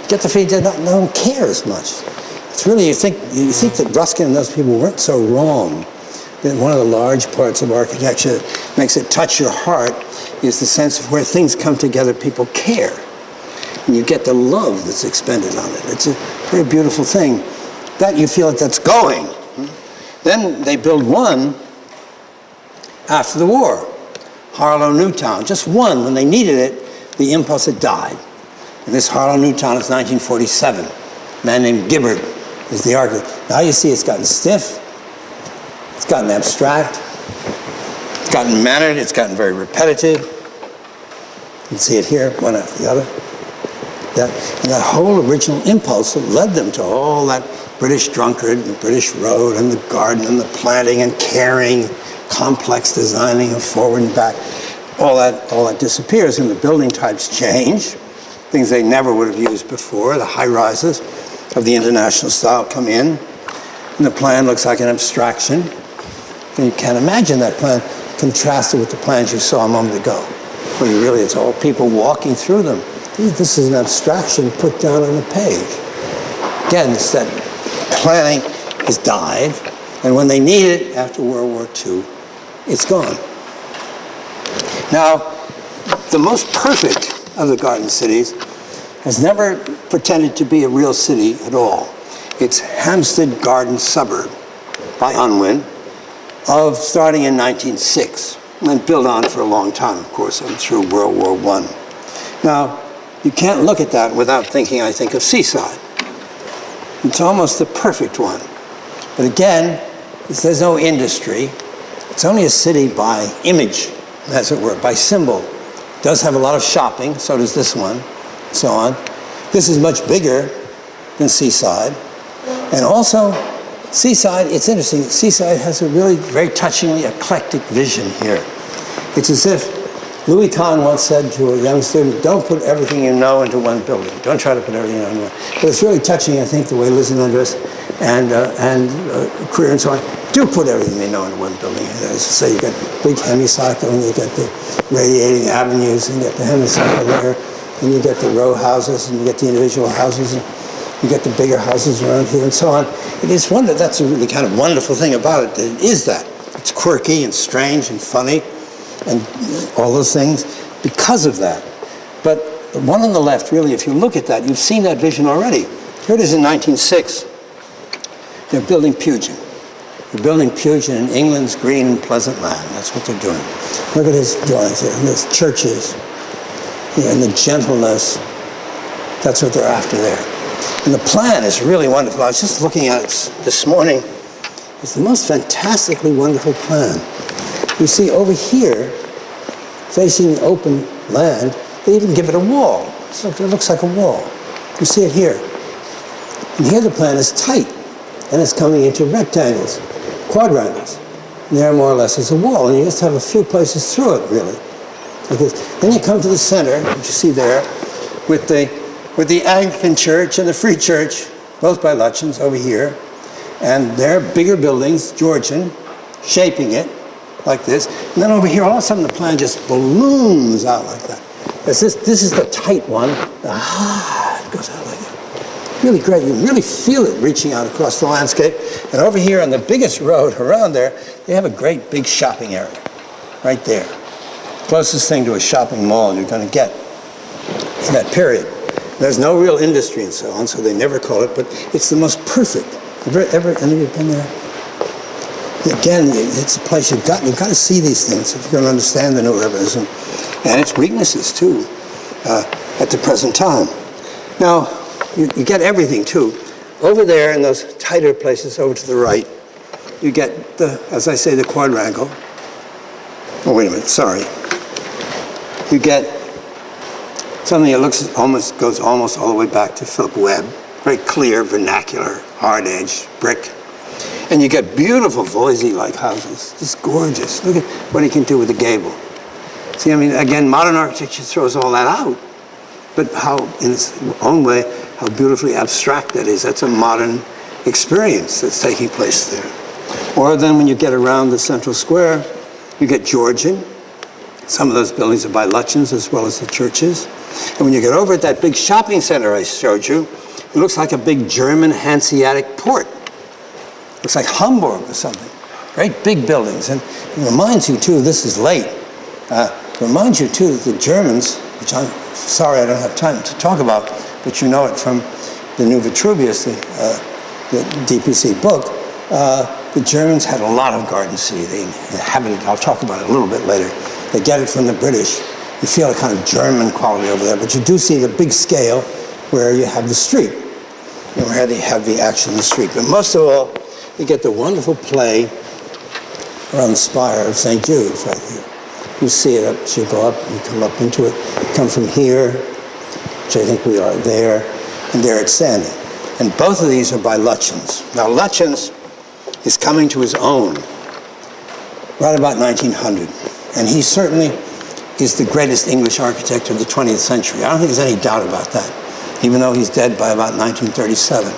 Speaker 1: Get the feeling that no one cares much. It's really, you think that Ruskin and those people weren't so wrong. That one of the large parts of architecture that makes it touch your heart is the sense of where things come together, people care. And you get the love that's expended on it. It's a very beautiful thing. That you feel that's going. Then they build one after the war. Harlow Newtown, just one. When they needed it, the impulse had died. And this Harlow Newtown is 1947. A man named Gibbard is the architect. Now you see it's gotten stiff. It's gotten abstract, it's gotten mannered, it's gotten very repetitive. You can see it here, one after the other. And that whole original impulse that led them to all that British drunkard, the British road, and the garden, and the planting, and caring, complex designing of forward and back, all that disappears, and the building types change. Things they never would have used before. The high-rises of the international style come in, and the plan looks like an abstraction. And you can't imagine that plan contrasted with the plans you saw a moment ago, where it's all people walking through them. This is an abstraction put down on the page. Again, it's that planning has died, and when they need it after World War II, it's gone. Now, the most perfect of the garden cities has never pretended to be a real city at all. It's Hampstead Garden Suburb by Unwin, starting in 1906, and built on for a long time, of course, through World War I. Now, you can't look at that without thinking, I think, of Seaside. It's almost the perfect one. But again, there's no industry. It's only a city by image, as it were, by symbol. It does have a lot of shopping, so does this one, and so on. This is much bigger than Seaside. And also, Seaside, it's interesting, Seaside has a really very touchingly eclectic vision here. It's as if Louis Kahn once said to a young student, don't put everything you know into one building. Don't try to put everything you know into one. But it's really touching, I think, the way Liz and Andres and Career and so on do put everything they know into one building. As I say, you got big hemicycle, and you got the radiating avenues, and you get the hemicycle there, and you get the row houses, and you get the individual houses, and you get the bigger houses around here, and so on. That's a really kind of wonderful thing about it. It is that. It's quirky and strange and funny, and all those things because of that. But the one on the left, really, if you look at that, you've seen that vision already. Here it is in 1906. They're building Pugin. They're building Pugin in England's green and pleasant land. That's what they're doing. Look at his drawings here, and there's churches, and the gentleness. That's what they're after there. And the plan is really wonderful. I was just looking at it this morning. It's the most fantastically wonderful plan. You see over here, facing the open land, they even give it a wall. It looks like a wall. You see it here. And here the plan is tight, and it's coming into rectangles, quadrangles. And there more or less is a wall, and you just have a few places through it, really. Like this. Then you come to the center, which you see there, with the Anglican Church and the Free Church, both by Lutyens over here. And they're bigger buildings, Georgian, shaping it like this. And then over here, all of a sudden, the plan just balloons out like that. This is the tight one. It goes out like that. Really great. You really feel it reaching out across the landscape. And over here on the biggest road around there, they have a great big shopping area right there. Closest thing to a shopping mall you're going to get in that period. There's no real industry and so on, so they never call it, but it's the most perfect. Any of you been there? Again, it's a place you've got to see these things if you're going to understand the new urbanism and its weaknesses too at the present time. Now, you get everything too. Over there in those tighter places over to the right, you get as I say, the quadrangle. Oh, wait a minute, sorry. You get something that goes almost all the way back to Philip Webb. Very clear, vernacular, hard-edged brick. And you get beautiful Voisey-like houses, just gorgeous. Look at what he can do with the gable. See, I mean, again, modern architecture throws all that out. But how, in its own way, how beautifully abstract that is. That's a modern experience that's taking place there. Or then when you get around the central square, you get Georgian. Some of those buildings are by Lutyens as well as the churches. And when you get over at that big shopping center I showed you, it looks like a big German Hanseatic port. Looks like Hamburg or something. Great big buildings. And it reminds you, too, this is late, it reminds you, too, that the Germans, which I'm sorry I don't have time to talk about, but you know it from the New Vitruvius, the DPC book, the Germans had a lot of Garden City. They inhabited, I'll talk about it a little bit later. They get it from the British. You feel a kind of German quality over there, but you do see the big scale where you have the street, and where they have the action in the street. But most of all, you get the wonderful play around the spire of St. Jude's right here. You see it as you go up, you come up into it, you come from here, which I think we are there, and there it's standing. And both of these are by Lutyens. Now Lutyens is coming to his own right about 1900, and he certainly is the greatest English architect of the 20th century. I don't think there's any doubt about that, even though he's dead by about 1937.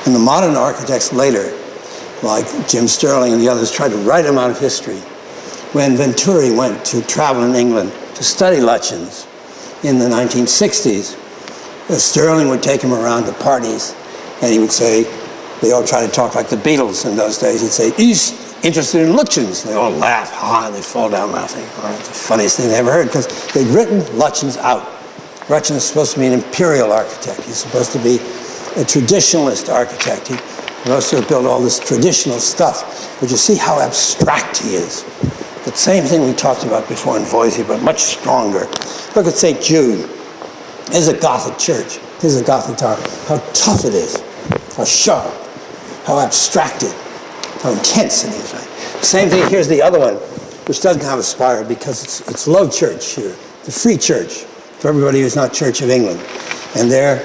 Speaker 1: And the modern architects later, like Jim Sterling and the others, tried to write him out of history. When Venturi went to travel in England to study Lutyens in the 1960s, Sterling would take him around to parties, and he would say, they all try to talk like the Beatles in those days, he'd say, he's interested in Lutyens. They all laugh, and they fall down laughing. Oh, it's the funniest thing they ever heard, because they'd written Lutyens out. Lutyens is supposed to be an imperial architect. He's supposed to be a traditionalist architect. He's supposed to have built all this traditional stuff. But you see how abstract he is. The same thing we talked about before in Voisey, but much stronger. Look at St. Jude. There's a Gothic church. Here's a Gothic tower. How tough it is. How sharp. How abstracted. How intense it is. Right? Same thing, here's the other one, which doesn't have a spire because it's low church here. The Free Church, for everybody who's not Church of England. And there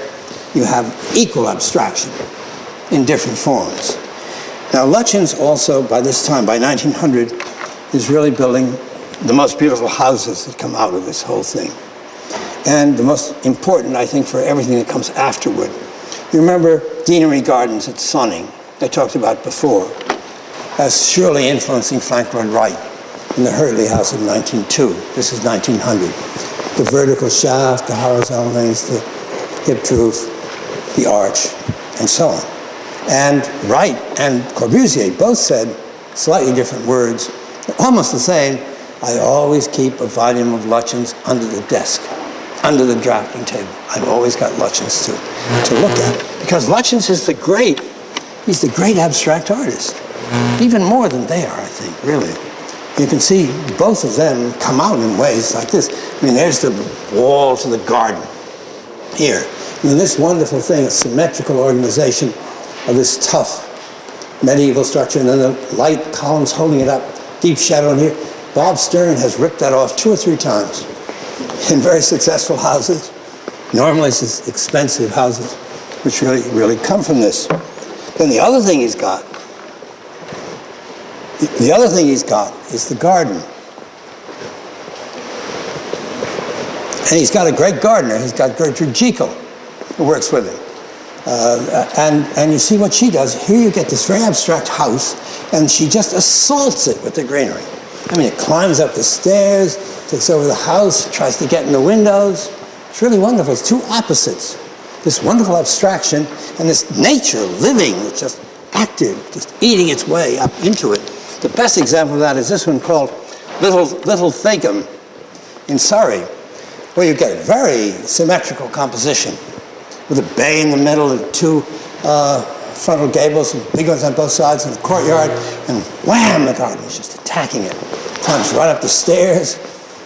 Speaker 1: you have equal abstraction in different forms. Now Lutyens also, by this time, by 1900, is really building the most beautiful houses that come out of this whole thing. And the most important, I think, for everything that comes afterward. You remember Deanery Gardens at Sonning, I talked about before, as surely influencing Frank Lloyd Wright in the Hurley House of 1902. This is 1900. The vertical shaft, the horizontal lanes, the hip roof, the arch, and so on. And Wright and Corbusier both said slightly different words, almost the same. I always keep a volume of Lutyens under the desk, under the drafting table. I've always got Lutyens to look at. Because Lutyens is he's the great abstract artist. Even more than they are, I think, really. You can see both of them come out in ways like this. I mean, there's the wall to the garden here. I mean, this wonderful thing, a symmetrical organization of this tough medieval structure, and then the light columns holding it up, deep shadow in here. Bob Stern has ripped that off 2 or 3 times in very successful houses, normally expensive houses, which really come from this. Then the other thing he's got is the garden. And he's got a great gardener. He's got Gertrude Jekyll, who works with him. And you see what she does. Here you get this very abstract house, and she just assaults it with the greenery. I mean, it climbs up the stairs, takes over the house, tries to get in the windows. It's really wonderful. It's 2 opposites. This wonderful abstraction and this nature living, just active, just eating its way up into it. The best example of that is this one called Little Thacum in Surrey, where you get a very symmetrical composition with a bay in the middle and 2 frontal gables and big ones on both sides in the courtyard, and wham, the garden is just attacking it. Climbs right up the stairs,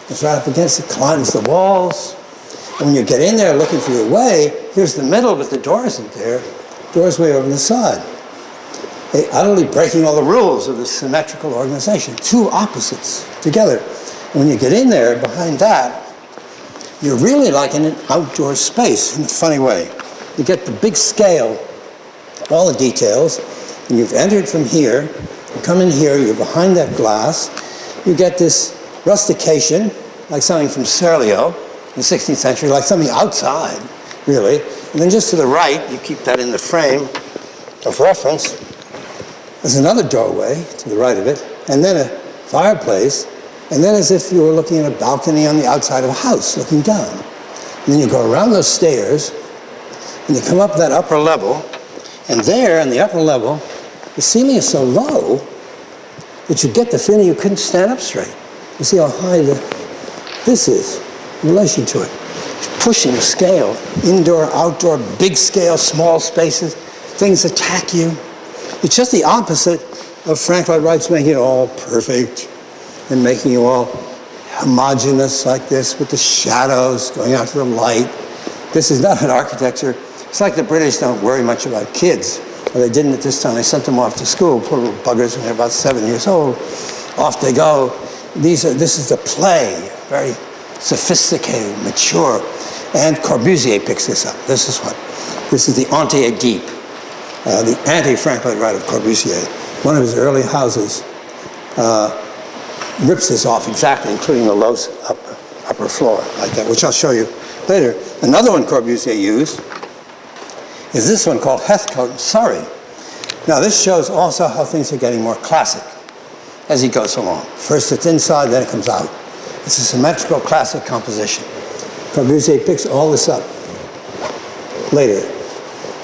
Speaker 1: it's right up against it, climbs the walls. And when you get in there looking for your way, here's the middle, but the door isn't there. The door's way over the side. They utterly breaking all the rules of this symmetrical organization. 2 opposites together. And when you get in there, behind that, you're really like in an outdoor space in a funny way. You get the big scale, all the details, and you've entered from here, you come in here, you're behind that glass, you get this rustication, like something from Serlio in the 16th century, like something outside, really. And then just to the right, you keep that in the frame of reference, there's another doorway to the right of it, and then a fireplace, and then as if you were looking at a balcony on the outside of a house, looking down. And then you go around those stairs, and you come up that upper level, and there on the upper level, the ceiling is so low that you get the feeling you couldn't stand up straight. You see how high this is in relation to it. It's pushing the scale, indoor, outdoor, big scale, small spaces, things attack you. It's just the opposite of Frank Lloyd Wright's making it all perfect and making it all homogeneous like this with the shadows going out to the light. This is not an architecture. It's like the British don't worry much about kids. Or they didn't at this time. They sent them off to school, poor little buggers when they're about 7 years old. Off they go. This is the play, very sophisticated, mature. And Corbusier picks this up. This is the anti-Oedipe, the anti-Frank Lloyd Wright of Corbusier. One of his early houses rips this off exactly, including the low upper floor, like that, which I'll show you later. Another one Corbusier used is this one called Heathcote in Surrey. Now this shows also how things are getting more classic as he goes along. First it's inside, then it comes out. It's a symmetrical classic composition. Corbusier picks all this up later.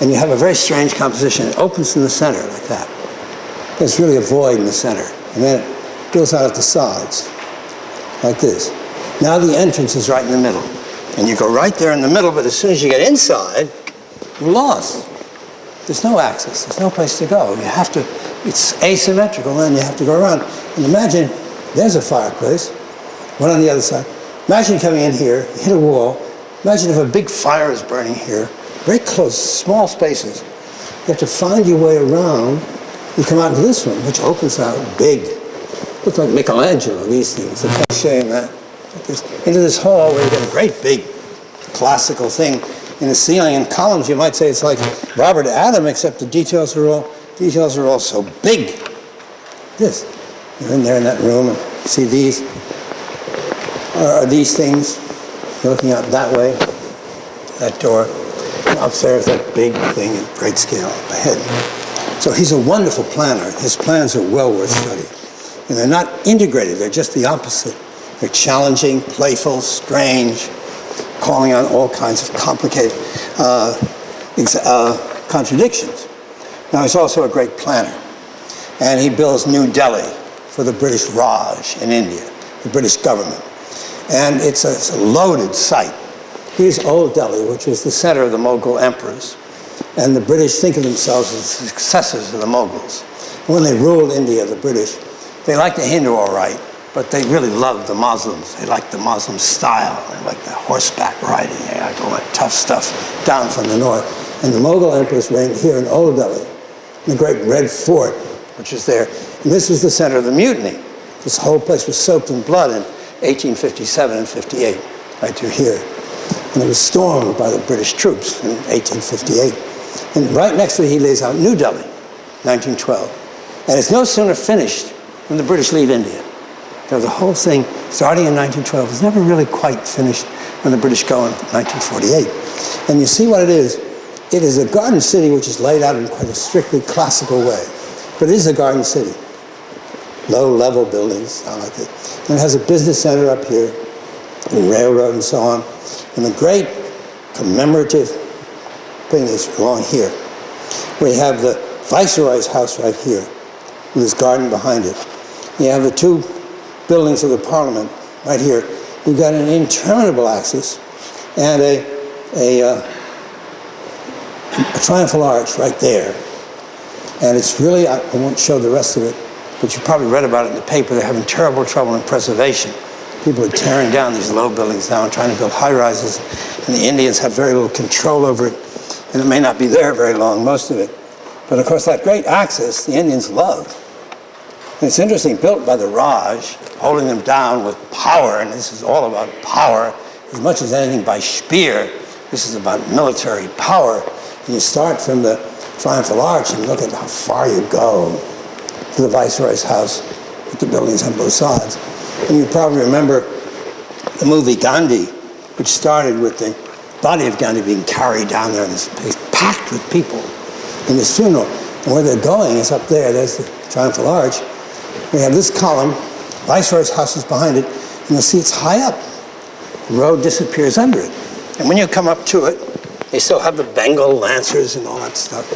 Speaker 1: And you have a very strange composition. It opens in the center like that. There's really a void in the center. And then it goes out at the sides, like this. Now the entrance is right in the middle. And you go right there in the middle, but as soon as you get inside, you're lost. There's no access. There's no place to go. You have to, it's asymmetrical, then you have to go around. And imagine, there's a fireplace, one on the other side. Imagine coming in here, you hit a wall. Imagine if a big fire is burning here, very close, small spaces. You have to find your way around. You come out into this one, which opens out big. Looks like Michelangelo, these things. The cliche and that. Into this hall where you get a great big classical thing in the ceiling and columns. You might say it's like Robert Adam, except the details are all so big. This, you're in there in that room and see these are these things. You're looking out that way, that door. And up there is that big thing at great scale ahead. So he's a wonderful planner. His plans are well worth study. And they're not integrated, they're just the opposite. They're challenging, playful, strange, calling on all kinds of complicated contradictions. Now, he's also a great planner. And he builds New Delhi for the British Raj in India, the British government. And it's a loaded site. Here's Old Delhi, which was the center of the Mughal emperors. And the British think of themselves as the successors of the Mughals. When they ruled India, the British, they liked the Hindu all right, but they really loved the Muslims. They liked the Muslim style. They liked the horseback riding. They liked all that tough stuff down from the north. And the Mughal emperors reigned here in Old Delhi, in the great Red Fort, which is there. And this was the center of the mutiny. This whole place was soaked in blood in 1857 and 58, right through here. And it was stormed by the British troops in 1858. And right next to it, he lays out New Delhi, 1912. And it's no sooner finished when the British leave India. So the whole thing, starting in 1912, is never really quite finished when the British go in 1948. And you see what it is. It is a garden city which is laid out in quite a strictly classical way. But it is a garden city. Low-level buildings, down like this. And it has a business center up here, a railroad and so on. And the great commemorative thing is along here. We have the Viceroy's house right here, with his garden behind it. You have the two buildings of the Parliament right here. You've got an interminable axis and a triumphal arch right there. And it's really, I won't show the rest of it, but you probably read about it in the paper. They're having terrible trouble in preservation. People are tearing down these low buildings now and trying to build high-rises, and the Indians have very little control over it, and it may not be there very long, most of it. But of course, that great axis, the Indians love. And it's interesting, built by the Raj, holding them down with power, and this is all about power, as much as anything by spear. This is about military power. And you start from the Triumphal Arch and look at how far you go to the Viceroy's house with the buildings on both sides. And you probably remember the movie Gandhi, which started with the body of Gandhi being carried down there in this place, packed with people in this funeral. And where they're going is up there. There's the Triumphal Arch. We have this column, Viceroy's house is behind it, and you'll see it's high up. The road disappears under it. And when you come up to it, they still have the Bengal Lancers and all that stuff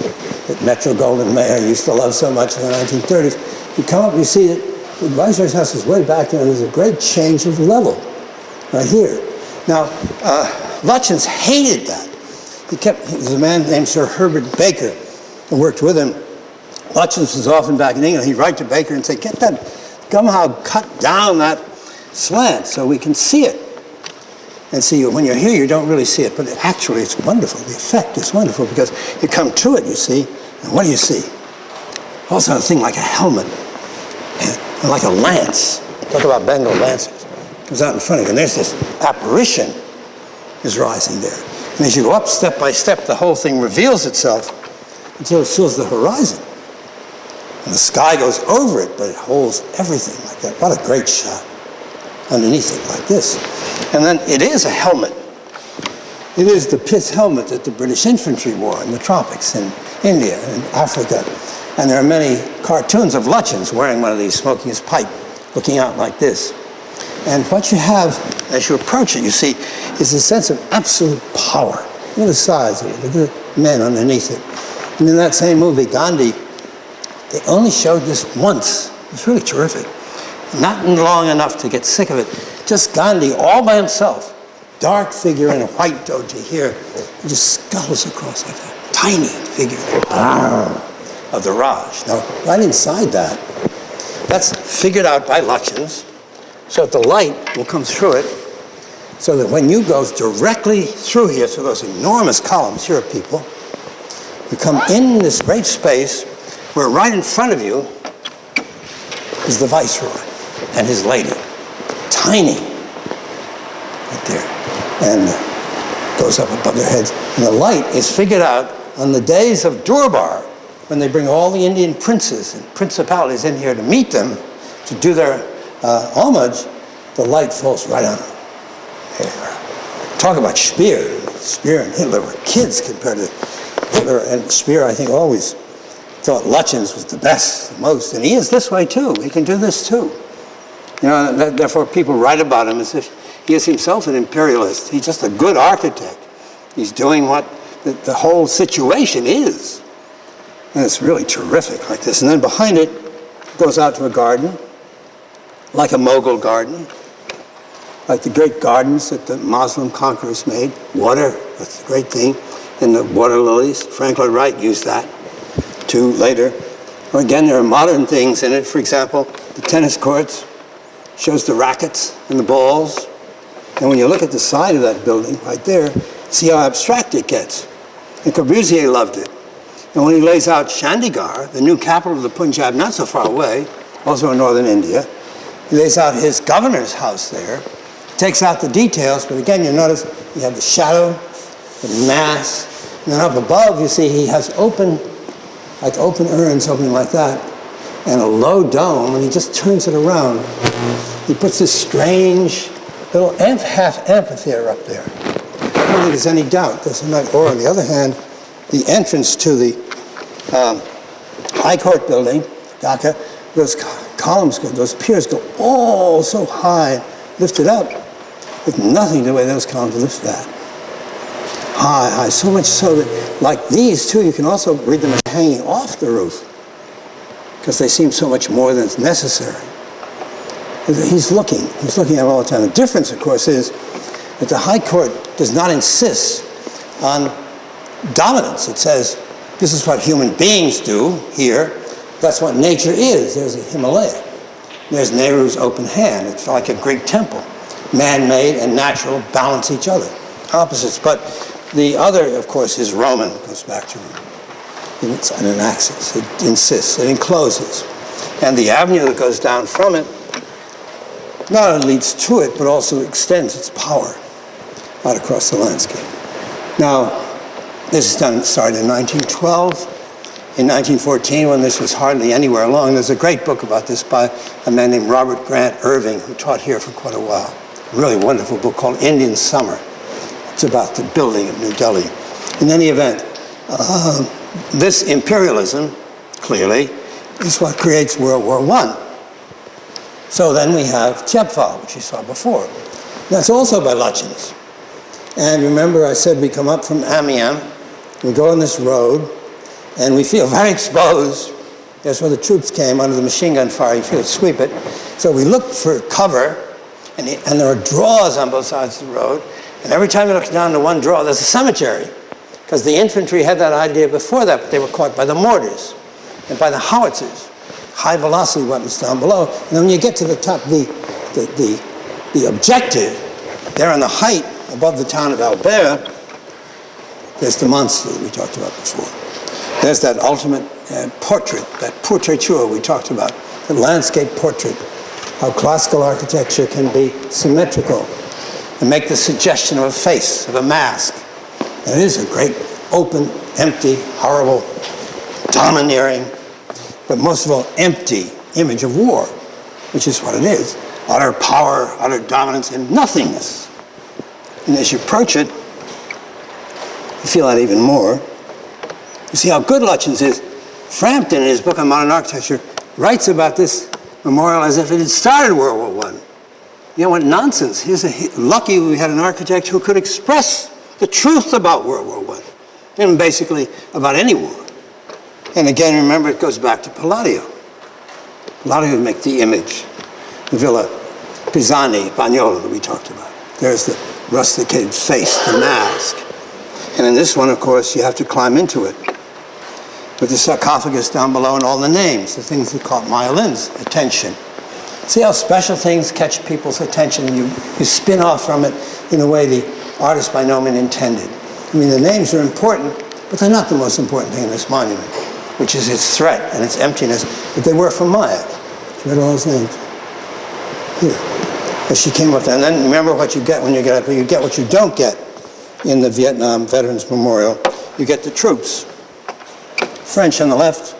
Speaker 1: that Metro-Goldwyn-Mayer used to love so much in the 1930s. You come up and you see that the Viceroy's house is way back there, and there's a great change of level right here. Now, Lutyens hated that. There's a man named Sir Herbert Baker who worked with him. Lutyens was often back in England. He'd write to Baker and say, get that, somehow cut down that slant so we can see it. And see, when you're here, you don't really see it, but actually it's wonderful. The effect is wonderful because you come to it, you see, and what do you see? Also a thing like a helmet and like a lance. Talk about Bengal Lancers. Comes out in front of you, and there's this apparition is rising there. And as you go up step by step, the whole thing reveals itself until it fills the horizon. And the sky goes over it, but it holds everything like that. What a great shot. Underneath it like this. And then it is a helmet. It is the pith helmet that the British infantry wore in the tropics in India and Africa. And there are many cartoons of Lutyens wearing one of these, smoking his pipe, looking out like this. And what you have as you approach it, you see, is a sense of absolute power. Look at the size of it. Look at the men underneath it. And in that same movie, Gandhi, they only showed this once. It was really terrific. Not long enough to get sick of it. Just Gandhi all by himself. Dark figure in a white dhoti here. He just scuttles across like that. Tiny figure of the Raj. Now, right inside that, that's figured out by Lutyens so that the light will come through it so that when you go directly through here, through those enormous columns, here are people, you come in this great space where right in front of you is the Viceroy and his lady. Tiny. Right there. And goes up above their heads. And the light is figured out on the days of Durbar, when they bring all the Indian princes and principalities in here to meet them, to do their homage. the light falls right on them. There you are. Talk about Speer. Speer and Hitler were kids compared to Hitler. And Speer, I think, always thought Lutyens was the best, the most. And he is this way, too. He can do this, too. You know, therefore, people write about him as if he is himself an imperialist. He's just a good architect. He's doing what the whole situation is. And it's really terrific like this. And then behind it goes out to a garden, like a Mughal garden, like the great gardens that the Muslim conquerors made. Water, that's the great thing. And the water lilies, Frank Lloyd Wright used that too later. Well, again, there are modern things in it. For example, the tennis courts shows the rackets and the balls. And when you look at the side of that building right there, see how abstract it gets. And Corbusier loved it. And when he lays out Chandigarh, the new capital of the Punjab, not so far away, also in northern India, he lays out his governor's house there, takes out the details, but again, you notice you have the shadow, the mass, and then up above, you see he has open urns opening like that, and a low dome, and he just turns it around. He puts this strange little half amphitheater up there. I don't think there's any doubt. Or on the other hand, the entrance to the High Court building, Dhaka, those columns go, those piers go all so high, lifted up, with nothing to the way those columns lift that. High, so much so that, like these two, you can also read them as hanging off the roof, because they seem so much more than is necessary. He's looking at it all the time. The difference, of course, is that the High Court does not insist on dominance. It says, this is what human beings do here. That's what nature is. There's a Himalaya. There's Nehru's open hand. It's like a Greek temple. Man-made and natural balance each other. Opposites. But the other, of course, is Roman. It goes back to Rome. It's on an axis. It insists. It encloses. And the avenue that goes down from it not only leads to it, but also extends its power out across the landscape. Now, this started in 1912. In 1914, when this was hardly anywhere along, there's a great book about this by a man named Robert Grant Irving, who taught here for quite a while. A really wonderful book called Indian Summer. It's about the building of New Delhi. In any event, this imperialism, clearly, is what creates World War I. So then we have Tjepval, which you saw before. That's also by Lutyens. And remember I said we come up from Amiens, we go on this road, and we feel very exposed. That's where the troops came under the machine gun fire. You feel it sweep it. So we look for cover, and there are draws on both sides of the road. And every time you look down to one draw, there's a cemetery. Because the infantry had that idea before that, but they were caught by the mortars and by the howitzers, high velocity weapons down below. And then when you get to the top, the objective, there on the height above the town of Albert, there's the monster that we talked about before. There's that ultimate portrait, that portraiture we talked about, the landscape portrait, how classical architecture can be symmetrical and make the suggestion of a face, of a mask. And it is a great, open, empty, horrible, domineering, but most of all, empty image of war, which is what it is. Utter power, utter dominance, and nothingness. And as you approach it, you feel that even more. You see how good Lutyens is. Frampton, in his book on modern architecture, writes about this memorial as if it had started World War I. You know what nonsense. Lucky we had an architect who could express the truth about World War I, and basically about any war. And again, remember, it goes back to Palladio. Palladio would make the image, the Villa Pisani, Bagnola that we talked about. There's the rusticated face, the mask. And in this one, of course, you have to climb into it, with the sarcophagus down below and all the names, the things that caught Myolin's attention. See how special things catch people's attention, and you spin off from it in a way the artist by no means intended. I mean, the names are important, but they're not the most important thing in this monument, which is its threat and its emptiness. But they were from Maya. She read all those names. Here. As she came up there. And then remember what you get when you get up here. You get what you don't get in the Vietnam Veterans Memorial. You get the troops. French on the left,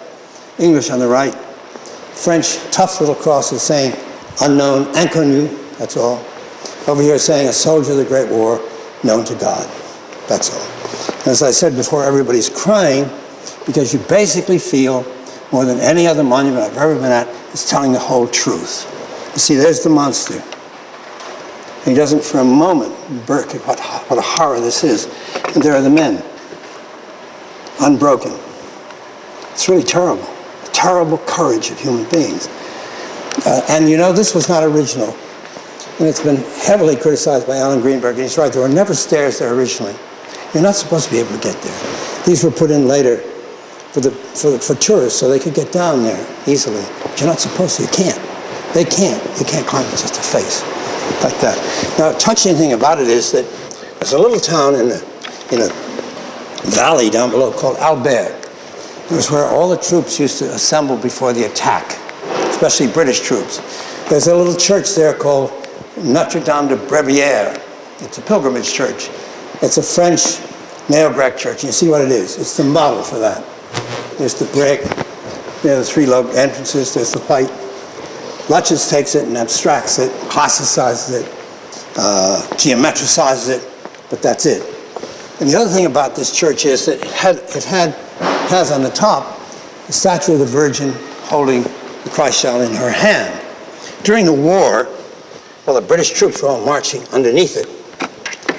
Speaker 1: English on the right. French tough little crosses saying unknown, inconnu, That's all. Over here saying a soldier of the Great War, known to God. That's all. As I said before, everybody's crying because you basically feel, more than any other monument I've ever been at, is telling the whole truth. You see, there's the monster. He doesn't for a moment burk at what a horror this is. And there are the men, unbroken. It's really terrible. The terrible courage of human beings. And you know, this was not original. And it's been heavily criticized by Alan Greenberg. And he's right, there were never stairs there originally. You're not supposed to be able to get there. These were put in later for tourists so they could get down there easily. But you're not supposed to. You can't. They can't. You can't climb it just a face like that. Now, a touching thing about it is that there's a little town in a valley down below called Albert. It was where all the troops used to assemble before the attack, especially British troops. There's a little church there called Notre Dame de Brévière. It's a pilgrimage church. It's a French neo-Greek church. You see what it is. It's the model for that. There's the brick. There are the three-lobed entrances. There's the white. Lutyens takes it and abstracts it, classicizes it, geometricizes it, but that's it. And the other thing about this church is that it has on the top the statue of the Virgin holding the Christ child in her hand. During the war, well, the British troops were all marching underneath it,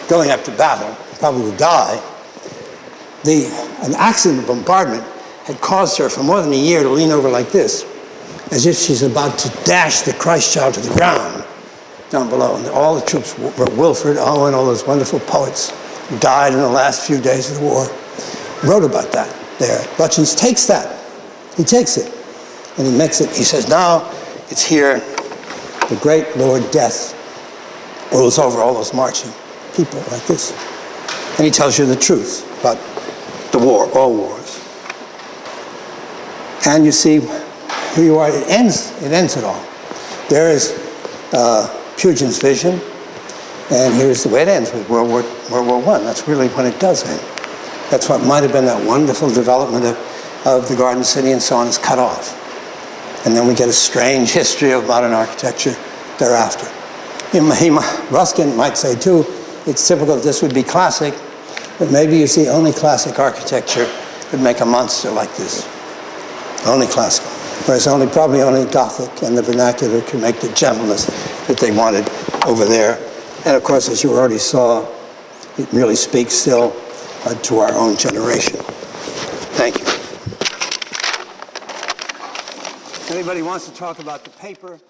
Speaker 1: going up to battle, probably to die. An accident of bombardment had caused her for more than a year to lean over like this, as if she's about to dash the Christ child to the ground down below. And all the troops, Wilfred Owen, all those wonderful poets who died in the last few days of the war, wrote about that there. Lutyens takes that. He takes it, and he makes it, he says, now it's here, the great Lord Death rules over all those marching people like this. And he tells you the truth about the war, all wars. And you see, here you are, it ends it all. There is Pugin's vision, and here's the way it ends with World War I. That's really when it does end. That's what might have been that wonderful development of the Garden City and so on is cut off. And then we get a strange history of modern architecture thereafter. Ruskin might say too, it's typical that this would be classic, but maybe you see only classic architecture could make a monster like this. Only classical. Whereas probably only Gothic and the vernacular could make the gentleness that they wanted over there. And of course, as you already saw, it really speaks still to our own generation. Thank you. Anybody wants to talk about the paper?